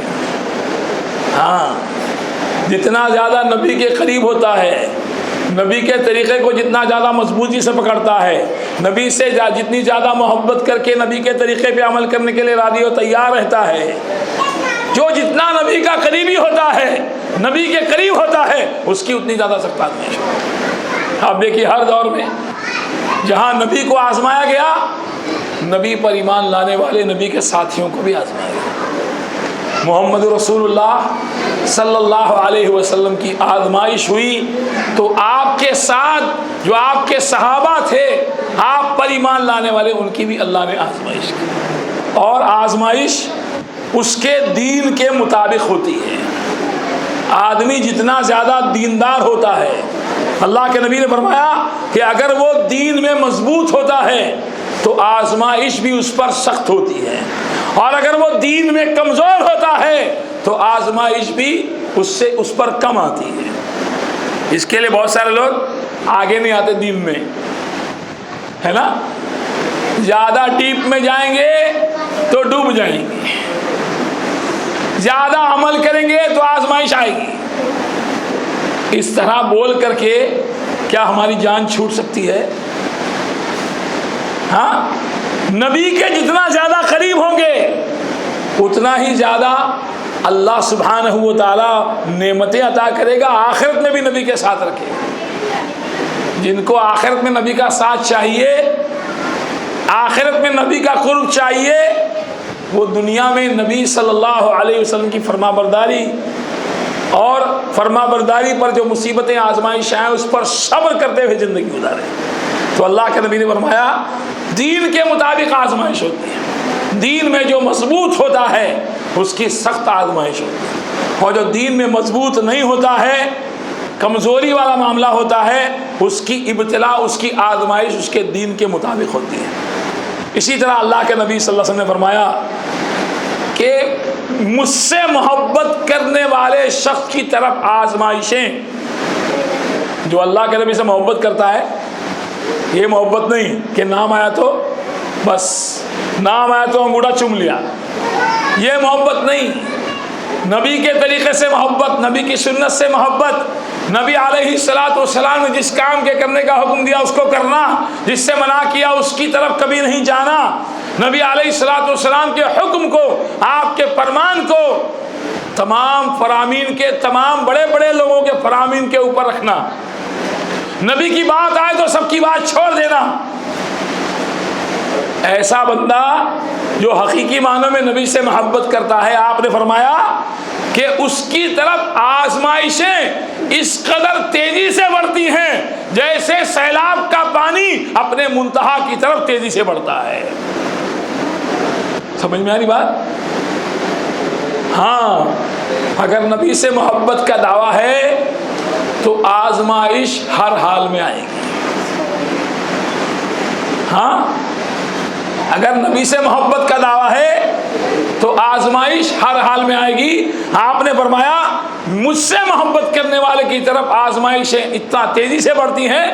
ہاں جتنا زیادہ نبی کے قریب ہوتا ہے، نبی کے طریقے کو جتنا زیادہ مضبوطی سے پکڑتا ہے، نبی سے جتنی زیادہ محبت کر کے نبی کے طریقے پہ عمل کرنے کے لیے راضی و تیار رہتا ہے، جو جتنا نبی کا قریبی ہوتا ہے، نبی کے قریب ہوتا ہے، اس کی اتنی زیادہ سخت آزمائش ہے۔ آپ دیکھیے ہر دور میں جہاں نبی کو آزمایا گیا، نبی پر ایمان لانے والے نبی کے ساتھیوں کو بھی آزمایا گیا۔ محمد رسول اللہ صلی اللہ علیہ وسلم کی آزمائش ہوئی تو آپ کے ساتھ جو آپ کے صحابہ تھے، آپ پر ایمان لانے والے، ان کی بھی اللہ نے آزمائش کی، اور آزمائش اس کے دین کے مطابق ہوتی ہے۔ آدمی جتنا زیادہ دیندار ہوتا ہے، اللہ کے نبی نے فرمایا کہ اگر وہ دین میں مضبوط ہوتا ہے تو آزمائش بھی اس پر سخت ہوتی ہے، اور اگر وہ دین میں کمزور ہوتا ہے تو آزمائش بھی اس پر کم آتی ہے۔ اس کے لیے بہت سارے لوگ آگے نہیں آتے دین میں، ہے نا، زیادہ ڈیپ میں جائیں گے تو ڈوب جائیں گے، زیادہ عمل کریں گے تو آزمائش آئے گی۔ اس طرح بول کر کے کیا ہماری جان چھوٹ سکتی ہے؟ ہاں، نبی کے جتنا زیادہ قریب ہوں گے اتنا ہی زیادہ اللہ سبحانہ و تعالی نعمتیں عطا کرے گا، آخرت میں بھی نبی کے ساتھ رکھے گا۔ جن کو آخرت میں نبی کا ساتھ چاہیے، آخرت میں نبی کا قرب چاہیے، وہ دنیا میں نبی صلی اللہ علیہ وسلم کی فرما برداری اور فرما برداری پر جو مصیبتیں آزمائش آئیں اس پر صبر کرتے ہوئے زندگی گزارے۔ تو اللہ کے نبی نے فرمایا دین کے مطابق آزمائش ہوتی ہے، دین میں جو مضبوط ہوتا ہے اس کی سخت آزمائش ہوتی ہے، اور جو دین میں مضبوط نہیں ہوتا ہے، کمزوری والا معاملہ ہوتا ہے، اس کی ابتلا، اس کی آزمائش اس کے دین کے مطابق ہوتی ہے۔ اسی طرح اللہ کے نبی صلی اللہ علیہ وسلم نے فرمایا کہ مجھ سے محبت کرنے والے شخص کی طرف آزمائشیں، جو اللہ کے نبی سے محبت کرتا ہے، یہ محبت نہیں کہ نام آیا تو بس، نام آیا تو انگوٹھا چوم لیا، یہ محبت نہیں۔ نبی کے طریقے سے محبت، نبی کی سنت سے محبت، نبی علیہ الصلوۃ والسلام نے جس کام کے کرنے کا حکم دیا اس کو کرنا، جس سے منع کیا اس کی طرف کبھی نہیں جانا، نبی علیہ الصلوۃ والسلام کے حکم کو، آپ کے فرمان کو تمام فرامین کے، تمام بڑے بڑے لوگوں کے فرامین کے اوپر رکھنا، نبی کی بات آئے تو سب کی بات چھوڑ دینا۔ ایسا بندہ جو حقیقی معنوں میں نبی سے محبت کرتا ہے، آپ نے فرمایا کہ اس کی طرف آزمائشیں اس قدر تیزی سے بڑھتی ہیں جیسے سیلاب کا پانی اپنے منتہا کی طرف تیزی سے بڑھتا ہے۔ سمجھ میں آ رہی بات؟ ہاں، اگر نبی سے محبت کا دعویٰ ہے تو آزمائش ہر حال میں آئے گی۔ ہاں، اگر نبی سے محبت کا دعویٰ ہے تو آزمائش ہر حال میں آئے گی۔ آپ نے فرمایا مجھ سے محبت کرنے والے کی طرف آزمائشیں اتنا تیزی سے بڑھتی ہیں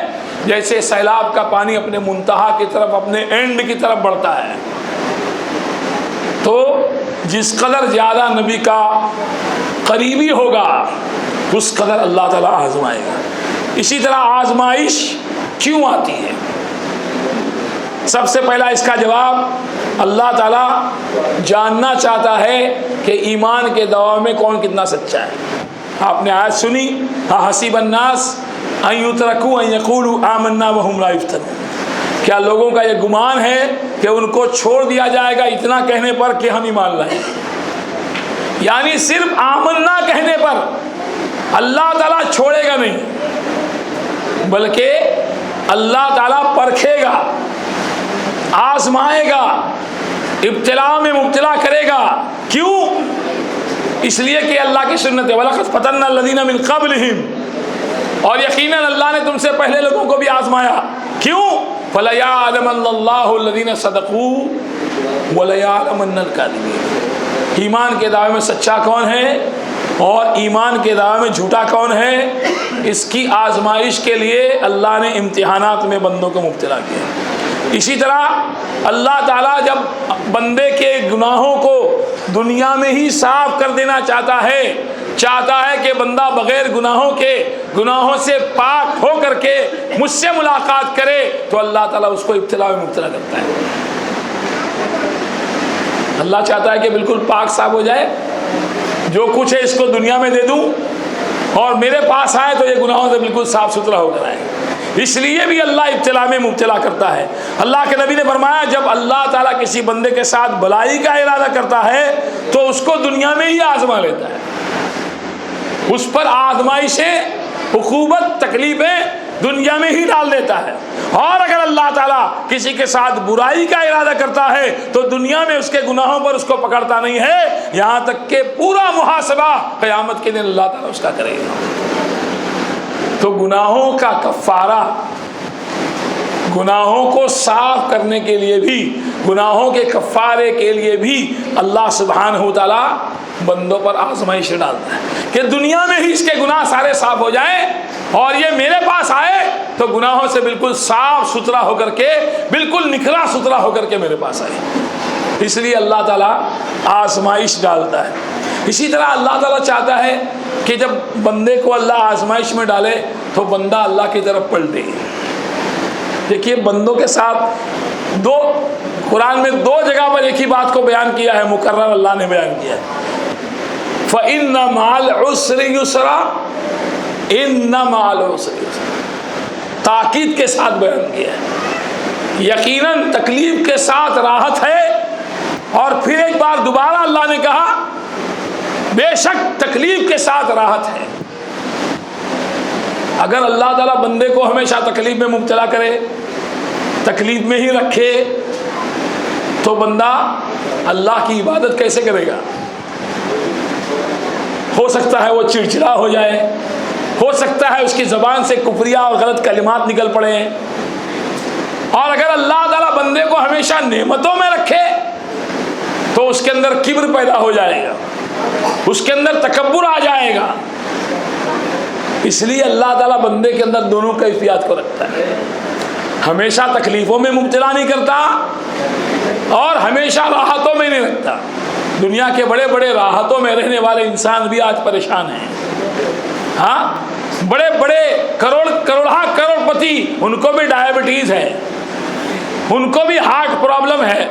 جیسے سیلاب کا پانی اپنے منتہا کی طرف، اپنے اینڈ کی طرف بڑھتا ہے، تو جس قدر زیادہ نبی کا قریبی ہوگا اس قدر اللہ تعالیٰ آزمائے گا۔ اسی طرح آزمائش کیوں آتی ہے؟ سب سے پہلا اس کا جواب اللہ تعالیٰ جاننا چاہتا ہے کہ ایمان کے دعوے میں کون کتنا سچا ہے۔ آپ نے آیت سنی، حسب الناس ان یترکوا ان یقولوا آمنا وهم لا یفتنون، کیا لوگوں کا یہ گمان ہے کہ ان کو چھوڑ دیا جائے گا اتنا کہنے پر کہ ہم ایمان لائیں؟ یعنی صرف آمنا کہنے پر اللہ تعالیٰ چھوڑے گا نہیں، بلکہ اللہ تعالیٰ پرکھے گا، آزمائے گا، ابتلا میں مبتلا کرے گا۔ کیوں؟ اس لیے کہ اللہ کی سنت ہے، وَلَقَدْ فَتَنَّا الَّذِينَ مِن قَبْلِهِمْ، اور یقیناً اللہ نے تم سے پہلے لوگوں کو بھی آزمایا۔ کیوں؟ فَلَيَعْلَمَنَّ اللَّهُ الَّذِينَ صَدَقُوا وَلَيَعْلَمَنَّ الْكَاذِبِينَ، ایمان کے دعوے میں سچا کون ہے اور ایمان کے دعوے میں جھوٹا کون ہے، اس کی آزمائش کے لیے اللہ نے امتحانات میں بندوں کو مبتلا کیا۔ اسی طرح اللہ تعالیٰ جب بندے کے گناہوں کو دنیا میں ہی صاف کر دینا چاہتا ہے کہ بندہ بغیر گناہوں کے، گناہوں سے پاک ہو کر کے مجھ سے ملاقات کرے، تو اللہ تعالیٰ اس کو ابتلا میں مبتلا کرتا ہے۔ اللہ چاہتا ہے کہ بالکل پاک صاف ہو جائے، جو کچھ ہے اس کو دنیا میں دے دوں اور میرے پاس آئے تو یہ گناہوں سے بالکل صاف ستھرا ہو کر آئے۔ اس لیے بھی اللہ ابتلا میں مبتلا کرتا ہے۔ اللہ کے نبی نے فرمایا جب اللہ تعالیٰ کسی بندے کے ساتھ بھلائی کا ارادہ کرتا ہے تو اس کو دنیا میں ہی آزما لیتا ہے، اس پر آزمائشیں، عقوبت، تکلیفیں دنیا میں ہی ڈال دیتا ہے۔ اور اگر اللہ تعالیٰ کسی کے ساتھ برائی کا ارادہ کرتا ہے تو دنیا میں اس کے گناہوں پر اس کو پکڑتا نہیں ہے، یہاں تک کہ پورا محاسبہ قیامت کے دن اللہ تعالیٰ اس کا کرے گا۔ تو گناہوں کا کفارہ، گناہوں کو صاف کرنے کے لیے بھی، گناہوں کے کفارے کے لیے بھی اللہ سبحانہ و تعالیٰ بندوں پر آزمائش ڈالتا ہے کہ دنیا میں ہی اس کے گناہ سارے صاف ہو جائیں اور یہ میرے پاس آئے تو گناہوں سے بالکل صاف ستھرا ہو کر کے، بالکل نکھرا ستھرا ہو کر کے میرے پاس آئے۔ اس لیے اللہ تعالیٰ آزمائش ڈالتا ہے۔ اسی طرح اللہ تعالیٰ چاہتا ہے کہ جب بندے کو اللہ آزمائش میں ڈالے تو بندہ اللہ کی طرف پلٹے۔ دیکھیے بندوں کے ساتھ قرآن میں دو جگہ پر ایک ہی بات کو بیان کیا ہے، مکرر اللہ نے بیان کیا ہے، فَإِنَّ مَعَ الْعُسْرِ يُسْرًا، إِنَّ مَعَ الْعُسْرِ يُسْرًا، تاکید کے ساتھ بیان کیا ہے، یقیناً تکلیف کے ساتھ راحت ہے۔ اور پھر ایک بار دوبارہ اللہ نے کہا بے شک تکلیف کے ساتھ راحت ہے۔ اگر اللہ تعالیٰ بندے کو ہمیشہ تکلیف میں مبتلا کرے، تکلیف میں ہی رکھے، تو بندہ اللہ کی عبادت کیسے کرے گا؟ ہو سکتا ہے وہ چڑچڑا ہو جائے، ہو سکتا ہے اس کی زبان سے کفریہ اور غلط کلمات نکل پڑے۔ اور اگر اللہ تعالیٰ بندے کو ہمیشہ نعمتوں میں رکھے تو اس کے اندر کبر پیدا ہو جائے گا، اس کے اندر تکبر آ جائے گا۔ اس لیے اللہ تعالیٰ بندے کے اندر دونوں کیفیات کو رکھتا ہے، ہمیشہ تکلیفوں میں مبتلا نہیں کرتا اور ہمیشہ راحتوں میں نہیں رکھتا۔ دنیا کے بڑے بڑے راحتوں میں رہنے والے انسان بھی آج پریشان ہیں، ہاں، بڑے بڑے کروڑ پتی، ان کو بھی ڈائبٹیز ہے، ان کو بھی ہارٹ پرابلم ہے،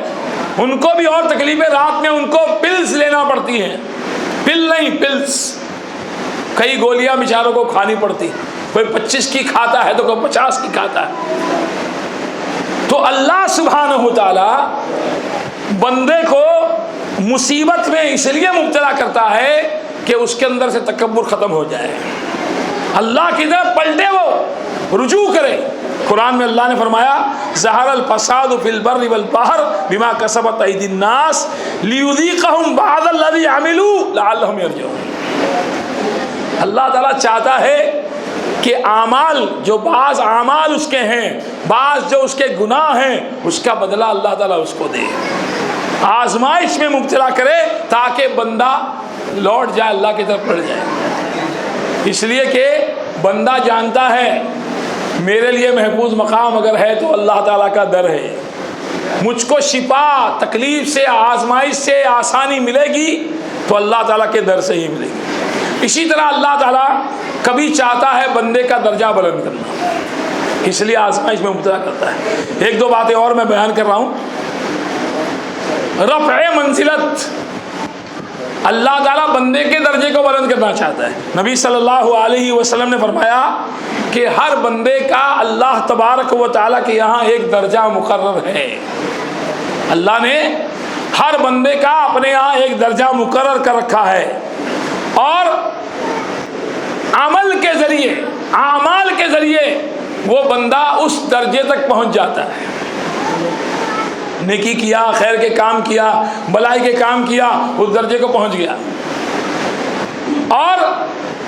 ان کو بھی اور تکلیفیں، رات میں ان کو پلز لینا پڑتی ہیں، پلز، کئی گولیاں بیچاروں کو کھانی پڑتی، کوئی 25 کی کھاتا ہے تو کوئی 50 کی کھاتا ہے۔ تو اللہ سبحانہ و تعالی بندے کو مصیبت میں اس لیے مبتلا کرتا ہے کہ اس کے اندر سے تکبر ختم ہو جائے، اللہ کی طرف پلٹے، وہ رجوع کرے۔ قرآن میں اللہ نے فرمایا ظہر الفساد فی البر والبحر بما کسبت ایدی الناس لیذیقہم بعض الذی عملوا لعلہم یرجعون۔ اللہ تعالیٰ چاہتا ہے کہ اعمال، جو بعض اعمال اس کے ہیں، بعض جو اس کے گناہ ہیں، اس کا بدلہ اللہ تعالیٰ اس کو دے، آزمائش میں مبتلا کرے تاکہ بندہ لوٹ جائے، اللہ کی طرف پلٹ جائے۔ اس لیے کہ بندہ جانتا ہے میرے لیے محفوظ مقام اگر ہے تو اللہ تعالیٰ کا در ہے. مجھ کو شفا تکلیف سے آزمائش سے آسانی ملے گی تو اللہ تعالیٰ کے در سے ہی ملے گی. اسی طرح اللہ تعالیٰ کبھی چاہتا ہے بندے کا درجہ بلند کرنا، اس لیے آزمائش میں مبتلا کرتا ہے. ایک دو باتیں اور میں بیان کر رہا ہوں. رفع منزلت، اللہ تعالیٰ بندے کے درجے کو بلند کرنا چاہتا ہے. نبی صلی اللہ علیہ وسلم نے فرمایا کہ ہر بندے کا اللہ تبارک و تعالیٰ کے یہاں ایک درجہ مقرر ہے. اللہ نے ہر بندے کا اپنے یہاں ایک درجہ مقرر کر رکھا ہے، اور عمل کے ذریعے، اعمال کے ذریعے وہ بندہ اس درجے تک پہنچ جاتا ہے. نیکی کیا، خیر کے کام کیا، بلائی کے کام کیا، اس درجے کو پہنچ گیا. اور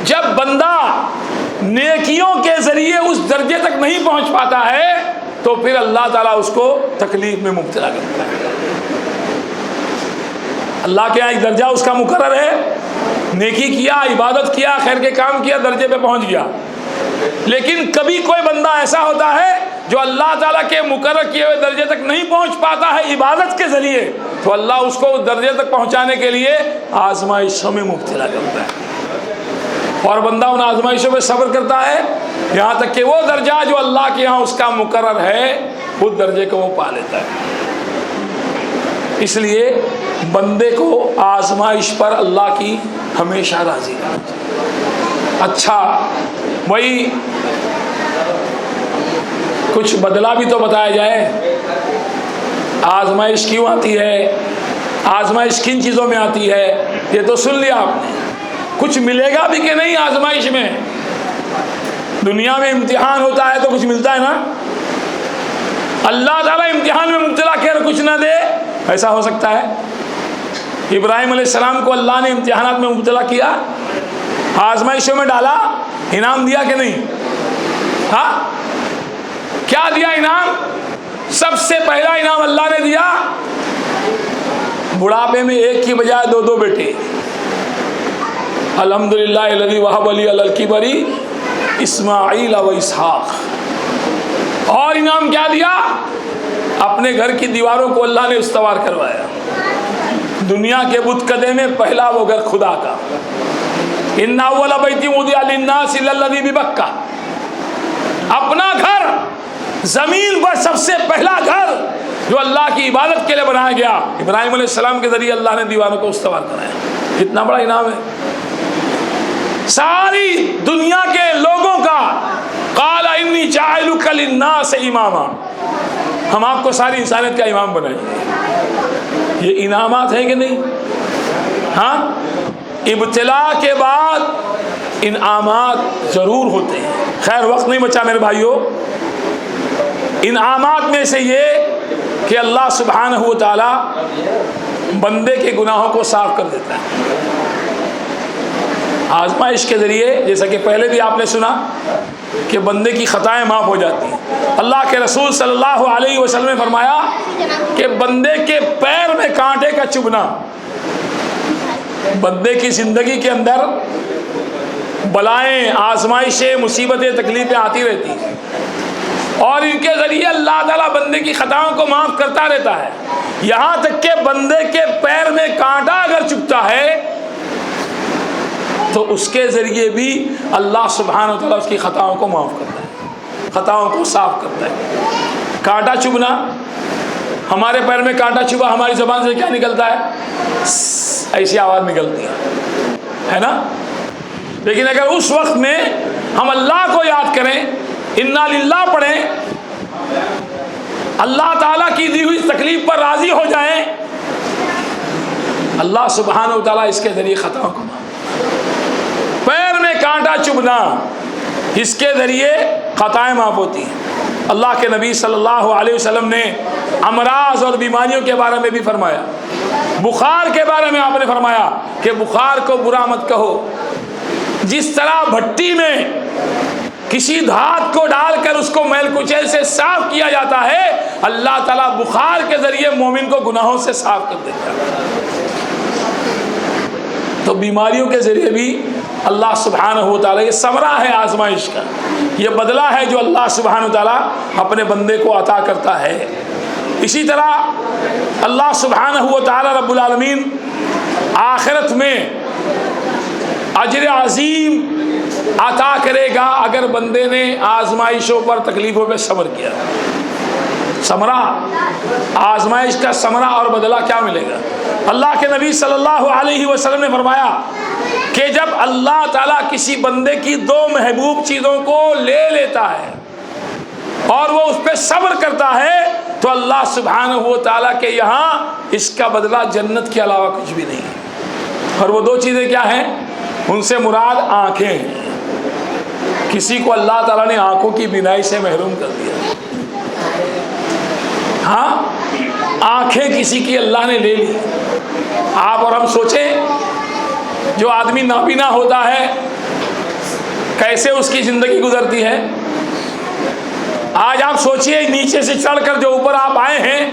جب بندہ نیکیوں کے ذریعے اس درجے تک نہیں پہنچ پاتا ہے تو پھر اللہ تعالیٰ اس کو تکلیف میں مبتلا کرتا ہے. اللہ کے یہاں ایک درجہ اس کا مقرر ہے، نیکی کیا، عبادت کیا، خیر کے کام کیا، درجے پہ پہنچ گیا. لیکن کبھی کوئی بندہ ایسا ہوتا ہے جو اللہ تعالیٰ کے مقرر کیے ہوئے درجے تک نہیں پہنچ پاتا ہے عبادت کے ذریعے، تو اللہ اس کو اس درجے تک پہنچانے کے لیے آزمائشوں میں مبتلا کرتا ہے. اور بندہ ان آزمائشوں میں صبر کرتا ہے یہاں تک کہ وہ درجہ جو اللہ کے یہاں اس کا مقرر ہے اس درجے کو وہ پا لیتا ہے. اس لیے بندے کو آزمائش پر اللہ کی ہمیشہ راضی رہنا چاہیے. اچھا وہی کچھ بدلہ بھی تو بتایا جائے. آزمائش کیوں آتی ہے، آزمائش کن چیزوں میں آتی ہے، یہ تو سن لیا آپ نے. کچھ ملے گا بھی کہ نہیں آزمائش میں؟ دنیا میں امتحان ہوتا ہے تو کچھ ملتا ہے نا. اللہ تعالیٰ امتحان میں مبتلا کر کچھ نہ دے، ایسا ہو سکتا ہے؟ ابراہیم علیہ السلام کو اللہ نے امتحانات میں مبتلا کیا، آزمائشوں میں ڈالا، انعام دیا کہ نہیں؟ ہاں کیا دیا انعام؟ سب سے پہلا انعام اللہ نے دیا بڑھاپے میں ایک کی بجائے دو بیٹے. الحمدللہ الذی وہب لی علی الکبر اسماعیل و اسحاق. اور انعام کیا دیا؟ اپنے گھر کی دیواروں کو اللہ نے استوار کروایا. دنیا کے بت کدے میں پہلا وہ گھر خدا کا. ان اول بیت وضع للناس الذی ببکہ، اپنا گھر زمین پر سب سے پہلا گھر جو اللہ کی عبادت کے لیے بنایا گیا، ابراہیم علیہ السلام کے ذریعے اللہ نے دیواروں کو استوار کرایا. کتنا بڑا انعام ہے. ساری دنیا کے لوگوں کا قال انی جاعلک للناس اماما، ہم آپ کو ساری انسانیت کا امام بنائیں گے. یہ انعامات ہیں کہ نہیں؟ ہاں ابتلا کے بعد انعامات ضرور ہوتے ہیں. خیر وقت نہیں بچا میرے بھائیوں. انعامات میں سے یہ کہ اللہ سبحانہ و تعالی بندے کے گناہوں کو صاف کر دیتا ہے آزمائش کے ذریعے. جیسا کہ پہلے بھی آپ نے سنا کہ بندے کی خطائیں معاف ہو جاتی ہیں. اللہ کے رسول صلی اللہ علیہ وسلم نے فرمایا کہ بندے کے پیر میں کانٹے کا چبھنا، بندے کی زندگی کے اندر بلائیں، آزمائشیں، مصیبتیں، تکلیفیں آتی رہتی ہیں، اور ان کے ذریعے اللہ تعالیٰ بندے کی خطاؤں کو معاف کرتا رہتا ہے. یہاں تک کہ بندے کے پیر میں کانٹا اگر چبھتا ہے تو اس کے ذریعے بھی اللہ سبحانہ و تعالیٰ اس کی خطاؤں کو معاف کرتا ہے، خطاؤں کو صاف کرتا ہے. کانٹا چبھنا، ہمارے پیر میں کانٹا چبھا، ہماری زبان سے کیا نکلتا ہے؟ ایسی آواز نکلتی ہے نا. لیکن اگر اس وقت میں ہم اللہ کو یاد کریں، انا للہ پڑھیں، اللہ تعالیٰ کی دی ہوئی تکلیف پر راضی ہو جائیں، اللہ سبحانہ و تعالیٰ اس کے ذریعے خطاؤں کو معاف. پیر میں کانٹا چبھنا، اس کے ذریعے خطائیں معاف ہوتی ہیں. اللہ کے نبی صلی اللہ علیہ وسلم نے امراض اور بیماریوں کے بارے میں بھی فرمایا. بخار کے بارے میں آپ نے فرمایا کہ بخار کو برا مت کہو. جس طرح بھٹی میں کسی دھات کو ڈال کر اس کو میل کچیل سے صاف کیا جاتا ہے، اللہ تعالیٰ بخار کے ذریعے مومن کو گناہوں سے صاف کر دیتا ہے. تو بیماریوں کے ذریعے بھی اللہ سبحانہ و تعالیٰ، یہ ثمرہ ہے آزمائش کا، یہ بدلہ ہے جو اللہ سبحانہ و تعالیٰ اپنے بندے کو عطا کرتا ہے۔ اسی طرح اللہ سبحانہ و تعالیٰ رب العالمین آخرت میں اجر عظیم عطا کرے گا اگر بندے نے آزمائشوں پر، تکلیفوں پہ صبر کیا۔ ثمرہ، آزمائش کا ثمرہ اور بدلہ کیا ملے گا؟ اللہ کے نبی صلی اللہ علیہ وسلم نے فرمایا کہ جب اللہ تعالیٰ کسی بندے کی دو محبوب چیزوں کو لے لیتا ہے اور وہ اس پہ صبر کرتا ہے تو اللہ سبحانہ و تعالیٰ کے یہاں اس کا بدلہ جنت کے علاوہ کچھ بھی نہیں ہے۔ اور وہ دو چیزیں کیا ہیں؟ ان سے مراد آنکھیں ہیں۔ کسی کو اللہ تعالیٰ نے آنکھوں کی بینائی سے محروم کر دیا، ہاں آنکھیں کسی کی اللہ نے لے لی۔ آپ اور ہم سوچیں جو آدمی نابینا ہوتا ہے کیسے اس کی زندگی گزرتی ہے۔ آج آپ سوچئے نیچے سے چڑھ کر جو اوپر آپ آئے ہیں،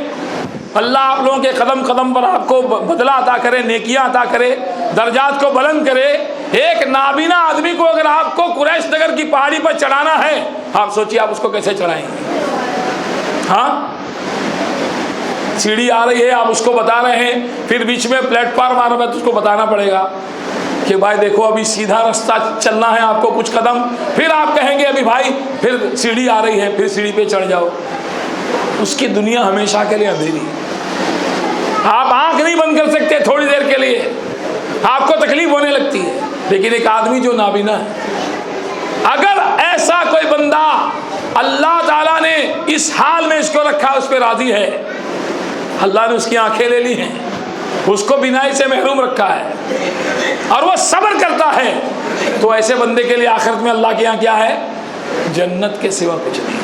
اللہ آپ لوگوں کے قدم قدم پر آپ کو بدلہ عطا کرے، نیکیاں عطا کرے، درجات کو بلند کرے۔ ایک نابینا آدمی کو اگر آپ کو قریش نگر کی پہاڑی پر چڑھانا ہے، آپ سوچئے آپ اس کو کیسے چڑھائیں گے؟ ہاں سیڑھی آ رہی ہے، آپ اس کو بتا رہے ہیں، پھر بیچ میں پلیٹ فارم آ رہا ہے تو اس کو بتانا پڑے گا کہ بھائی دیکھو ابھی سیدھا رستہ چلنا ہے آپ کو کچھ قدم، پھر آپ کہیں گے ابھی بھائی پھر سیڑھی آ رہی ہے، پھر سیڑھی پہ چڑھ جاؤ۔ اس کی دنیا ہمیشہ کے لیے اندھیری ہے۔ آپ آنکھ نہیں بند کر سکتے تھوڑی دیر کے لیے، آپ کو تکلیف ہونے لگتی ہے۔ لیکن ایک آدمی جو نابینا ہے، اگر ایسا کوئی بندہ اللہ تعالیٰ نے اس حال میں اس کو رکھا، اس پہ راضی ہے، اللہ نے اس کی آنکھیں لے لی ہیں، اس کو بینائی سے محروم رکھا ہے اور وہ صبر کرتا ہے، تو ایسے بندے کے لیے آخرت میں اللہ کے یہاں کیا ہے؟ جنت کے سوا کچھ نہیں،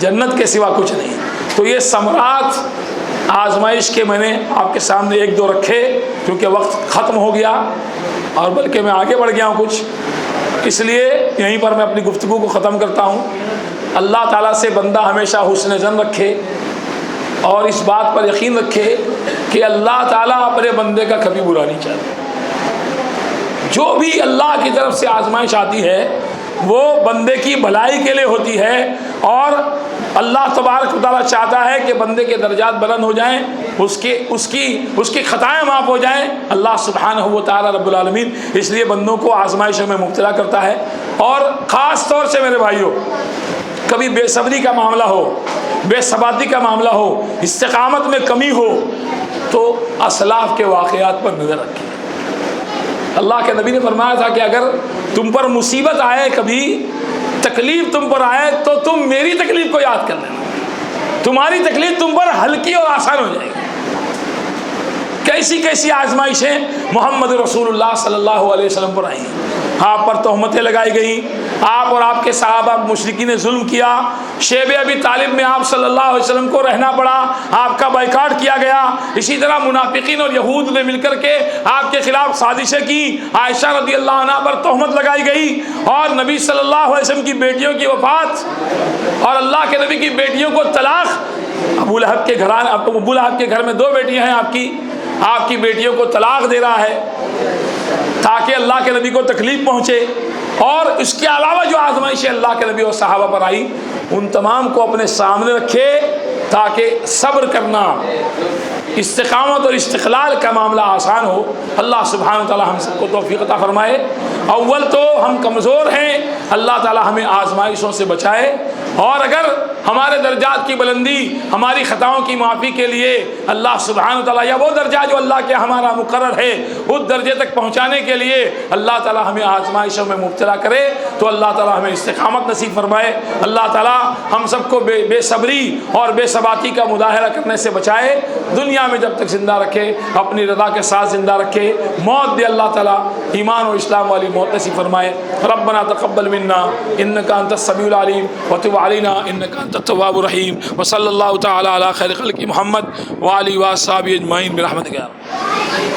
جنت کے سوا کچھ نہیں۔ تو یہ ثمرات آزمائش کے میں نے آپ کے سامنے ایک دو رکھے کیونکہ وقت ختم ہو گیا اور بلکہ میں آگے بڑھ گیا ہوں کچھ، اس لیے یہیں پر میں اپنی گفتگو کو ختم کرتا ہوں۔ اللہ تعالیٰ سے بندہ ہمیشہ حسن ظن رکھے اور اس بات پر یقین رکھے کہ اللہ تعالیٰ اپنے بندے کا کبھی برا نہیں چاہتا۔ جو بھی اللہ کی طرف سے آزمائش آتی ہے وہ بندے کی بھلائی کے لیے ہوتی ہے، اور اللہ تبارک و تعالیٰ چاہتا ہے کہ بندے کے درجات بلند ہو جائیں، اس کی خطائیں معاف ہو جائیں۔ اللہ سبحانہ و تعالیٰ رب العالمین اس لیے بندوں کو آزمائشوں میں مبتلا کرتا ہے۔ اور خاص طور سے میرے بھائیوں، کبھی بے صبری کا معاملہ ہو، بے ثباتی کا معاملہ ہو، استقامت میں کمی ہو، تو اسلاف کے واقعات پر نظر رکھیں۔ اللہ کے نبی نے فرمایا تھا کہ اگر تم پر مصیبت آئے، کبھی تکلیف تم پر آئے، تو تم میری تکلیف کو یاد کر لینا، تمہاری تکلیف تم پر ہلکی اور آسان ہو جائے گی۔ کیسی کیسی آزمائشیں محمد رسول اللہ صلی اللہ علیہ وسلم پر آئیں، آپ پر تہمتیں لگائی گئیں، آپ اور آپ کے صحابہ مشرکین نے ظلم کیا، شیب ابی طالب میں آپ صلی اللہ علیہ وسلم کو رہنا پڑا، آپ کا بائیکاٹ کیا گیا۔ اسی طرح منافقین اور یہود نے مل کر کے آپ کے خلاف سازشیں کی، عائشہ رضی اللہ عنہا پر تہمت لگائی گئی، اور نبی صلی اللہ علیہ وسلم کی بیٹیوں کی وفات اور اللہ کے نبی کی بیٹیوں کو طلاق۔ ابو لہب کے گھر میں دو بیٹیاں ہیں آپ کی بیٹیوں کو طلاق دے رہا ہے تاکہ اللہ کے نبی کو تکلیف پہنچے۔ اور اس کے علاوہ جو آزمائشیں اللہ کے نبی اور صحابہ پر آئی، ان تمام کو اپنے سامنے رکھے تاکہ صبر کرنا، استقامت اور استقلال کا معاملہ آسان ہو۔ اللہ سبحانہ وتعالی ہم سب کو توفیق عطا فرمائے۔ اول تو ہم کمزور ہیں، اللہ تعالی ہمیں آزمائشوں سے بچائے، اور اگر ہمارے درجات کی بلندی، ہماری خطاؤں کی معافی کے لیے اللہ سبحانہ وتعالی، یا وہ درجہ جو اللہ کے ہمارا مقرر ہے اس درجے تک پہنچانے کے لیے اللہ تعالی ہمیں آزمائشوں میں مبتلا کرے، تو اللہ تعالی ہمیں استقامت نصیب فرمائے۔ اللہ تعالی ہم سب کو بے صبری اور بے ثباتی کا مظاہرہ کرنے سے بچائے، دنیا میں جب تک زندہ رکھے اپنی رضا کے ساتھ زندہ رکھے، موت دے اللہ تعالی ایمان و اسلام والی موت نصیب فرمائے۔ ربنا تقبل منا انک انت السمیع العلیم وتب علینا انک انت التواب الرحیم، وصلی اللہ تعالی علی خیر خلق محمد وآلہ وصحبہ اجمعین برحمتک یا رب۔